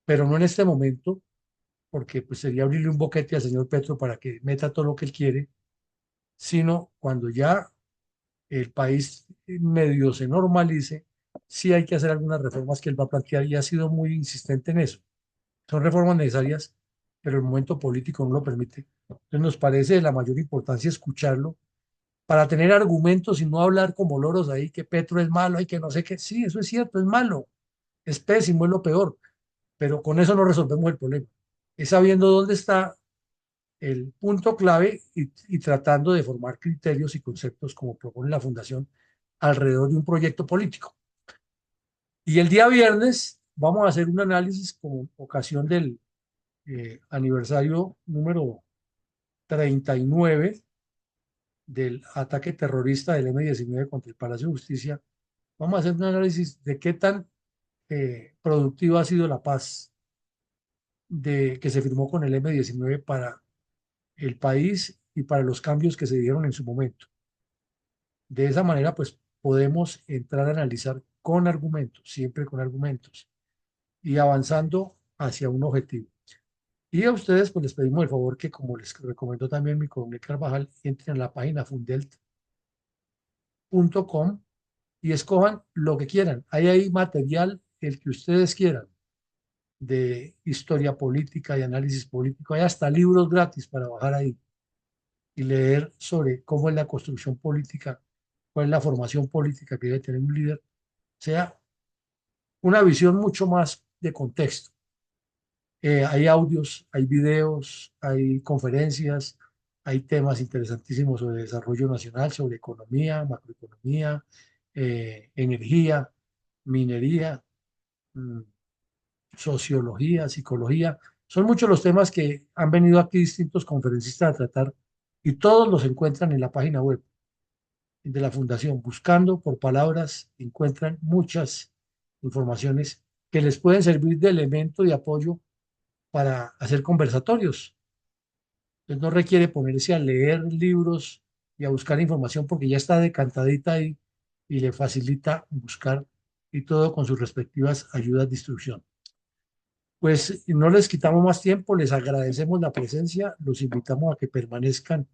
pero no en este momento, porque pues sería abrirle un boquete al señor Petro para que meta todo lo que él quiere, sino cuando ya el país medio se normalice, sí hay que hacer algunas reformas que él va a plantear y ha sido muy insistente en eso. Son reformas necesarias, pero el momento político no lo permite. Entonces nos parece de la mayor importancia escucharlo para tener argumentos y no hablar como loros ahí que Petro es malo y que no sé qué. Sí, eso es cierto, es malo, es pésimo, es lo peor, pero con eso no resolvemos el problema. Es sabiendo dónde está el punto clave y tratando de formar criterios y conceptos como propone la Fundación alrededor de un proyecto político. Y el día viernes vamos a hacer un análisis con ocasión del aniversario número 39 del ataque terrorista del M-19 contra el Palacio de Justicia. Vamos a hacer un análisis de qué tan productiva ha sido la paz que se firmó con el M-19 para el país y para los cambios que se dieron en su momento. De esa manera, pues podemos entrar a analizar con argumentos, siempre con argumentos, y avanzando hacia un objetivo. Y a ustedes, pues les pedimos el favor que, como les recomendó también mi coronel Carvajal, entren a la página fundelt.com y escojan lo que quieran. Ahí hay material, el que ustedes quieran, de historia política y análisis político. Hay hasta libros gratis para bajar ahí y leer sobre cómo es la construcción política, cuál es la formación política que debe tener un líder. O sea, una visión mucho más de contexto. Hay audios, hay videos, hay conferencias, hay temas interesantísimos sobre desarrollo nacional, sobre economía, macroeconomía, energía, minería, mm, sociología, psicología. Son muchos los temas que han venido aquí distintos conferencistas a tratar y todos los encuentran en la página web de la Fundación. Buscando por palabras encuentran muchas informaciones que les pueden servir de elemento de apoyo para hacer conversatorios. Entonces no requiere ponerse a leer libros y a buscar información porque ya está decantadita ahí y le facilita buscar y todo con sus respectivas ayudas de instrucción. Pues no les quitamos más tiempo, les agradecemos la presencia, los invitamos a que permanezcan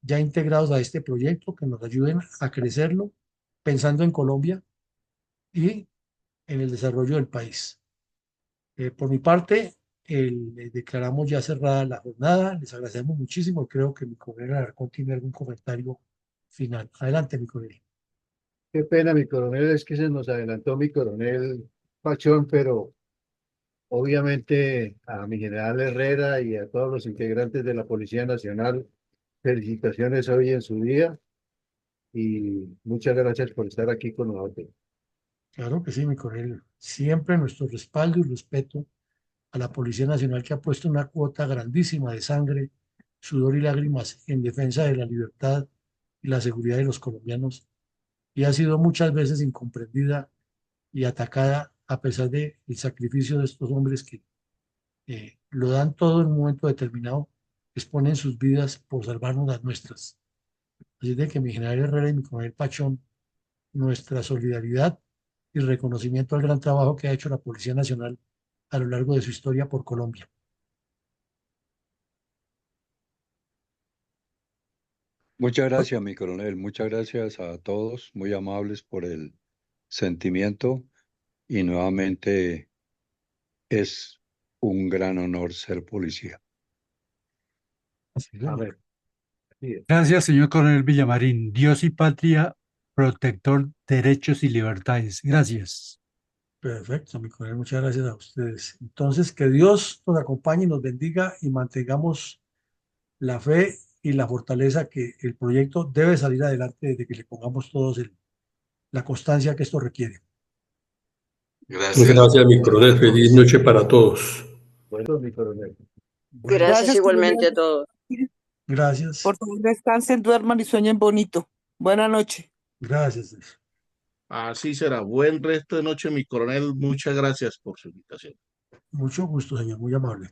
ya integrados a este proyecto, que nos ayuden a crecerlo, pensando en Colombia y en el desarrollo del país. Por mi parte, declaramos ya cerrada la jornada, les agradecemos muchísimo, creo que mi coronel Alarcón tiene algún comentario final. Adelante, mi coronel. Qué pena, mi coronel, es que se nos adelantó mi coronel Pachón, pero obviamente a mi general Herrera y a todos los integrantes de la Policía Nacional, felicitaciones hoy en su día y muchas gracias por estar aquí con nosotros. Claro que sí, mi coronel. Siempre nuestro respaldo y respeto a la Policía Nacional que ha puesto una cuota grandísima de sangre, sudor y lágrimas en defensa de la libertad y la seguridad de los colombianos y ha sido muchas veces incomprendida y atacada a pesar del sacrificio de estos hombres que lo dan todo en un momento determinado, exponen sus vidas por salvarnos las nuestras. Así de que mi general Herrera y mi coronel Pachón, nuestra solidaridad y reconocimiento al gran trabajo que ha hecho la Policía Nacional a lo largo de su historia por Colombia. Muchas gracias, mi coronel. Muchas gracias a todos, muy amables por el sentimiento y nuevamente es un gran honor ser policía. A ver, sí, Gracias, señor coronel Villamarín. Dios y patria, protector, derechos y libertades. Gracias. Perfecto, mi coronel, muchas gracias a ustedes. Entonces, que Dios nos acompañe y nos bendiga y mantengamos la fe y la fortaleza que el proyecto debe salir adelante desde que le pongamos todos la constancia que esto requiere. Gracias. Gracias, mi coronel. Feliz noche para todos. bueno, mi coronel. Bueno, Gracias igualmente coronel. a todos. gracias, Por favor, descansen, duerman y sueñen bonito. Buenas noches. gracias. Así será. Buen resto de noche, mi coronel. Muchas gracias por su invitación. Mucho gusto, señor, muy amable.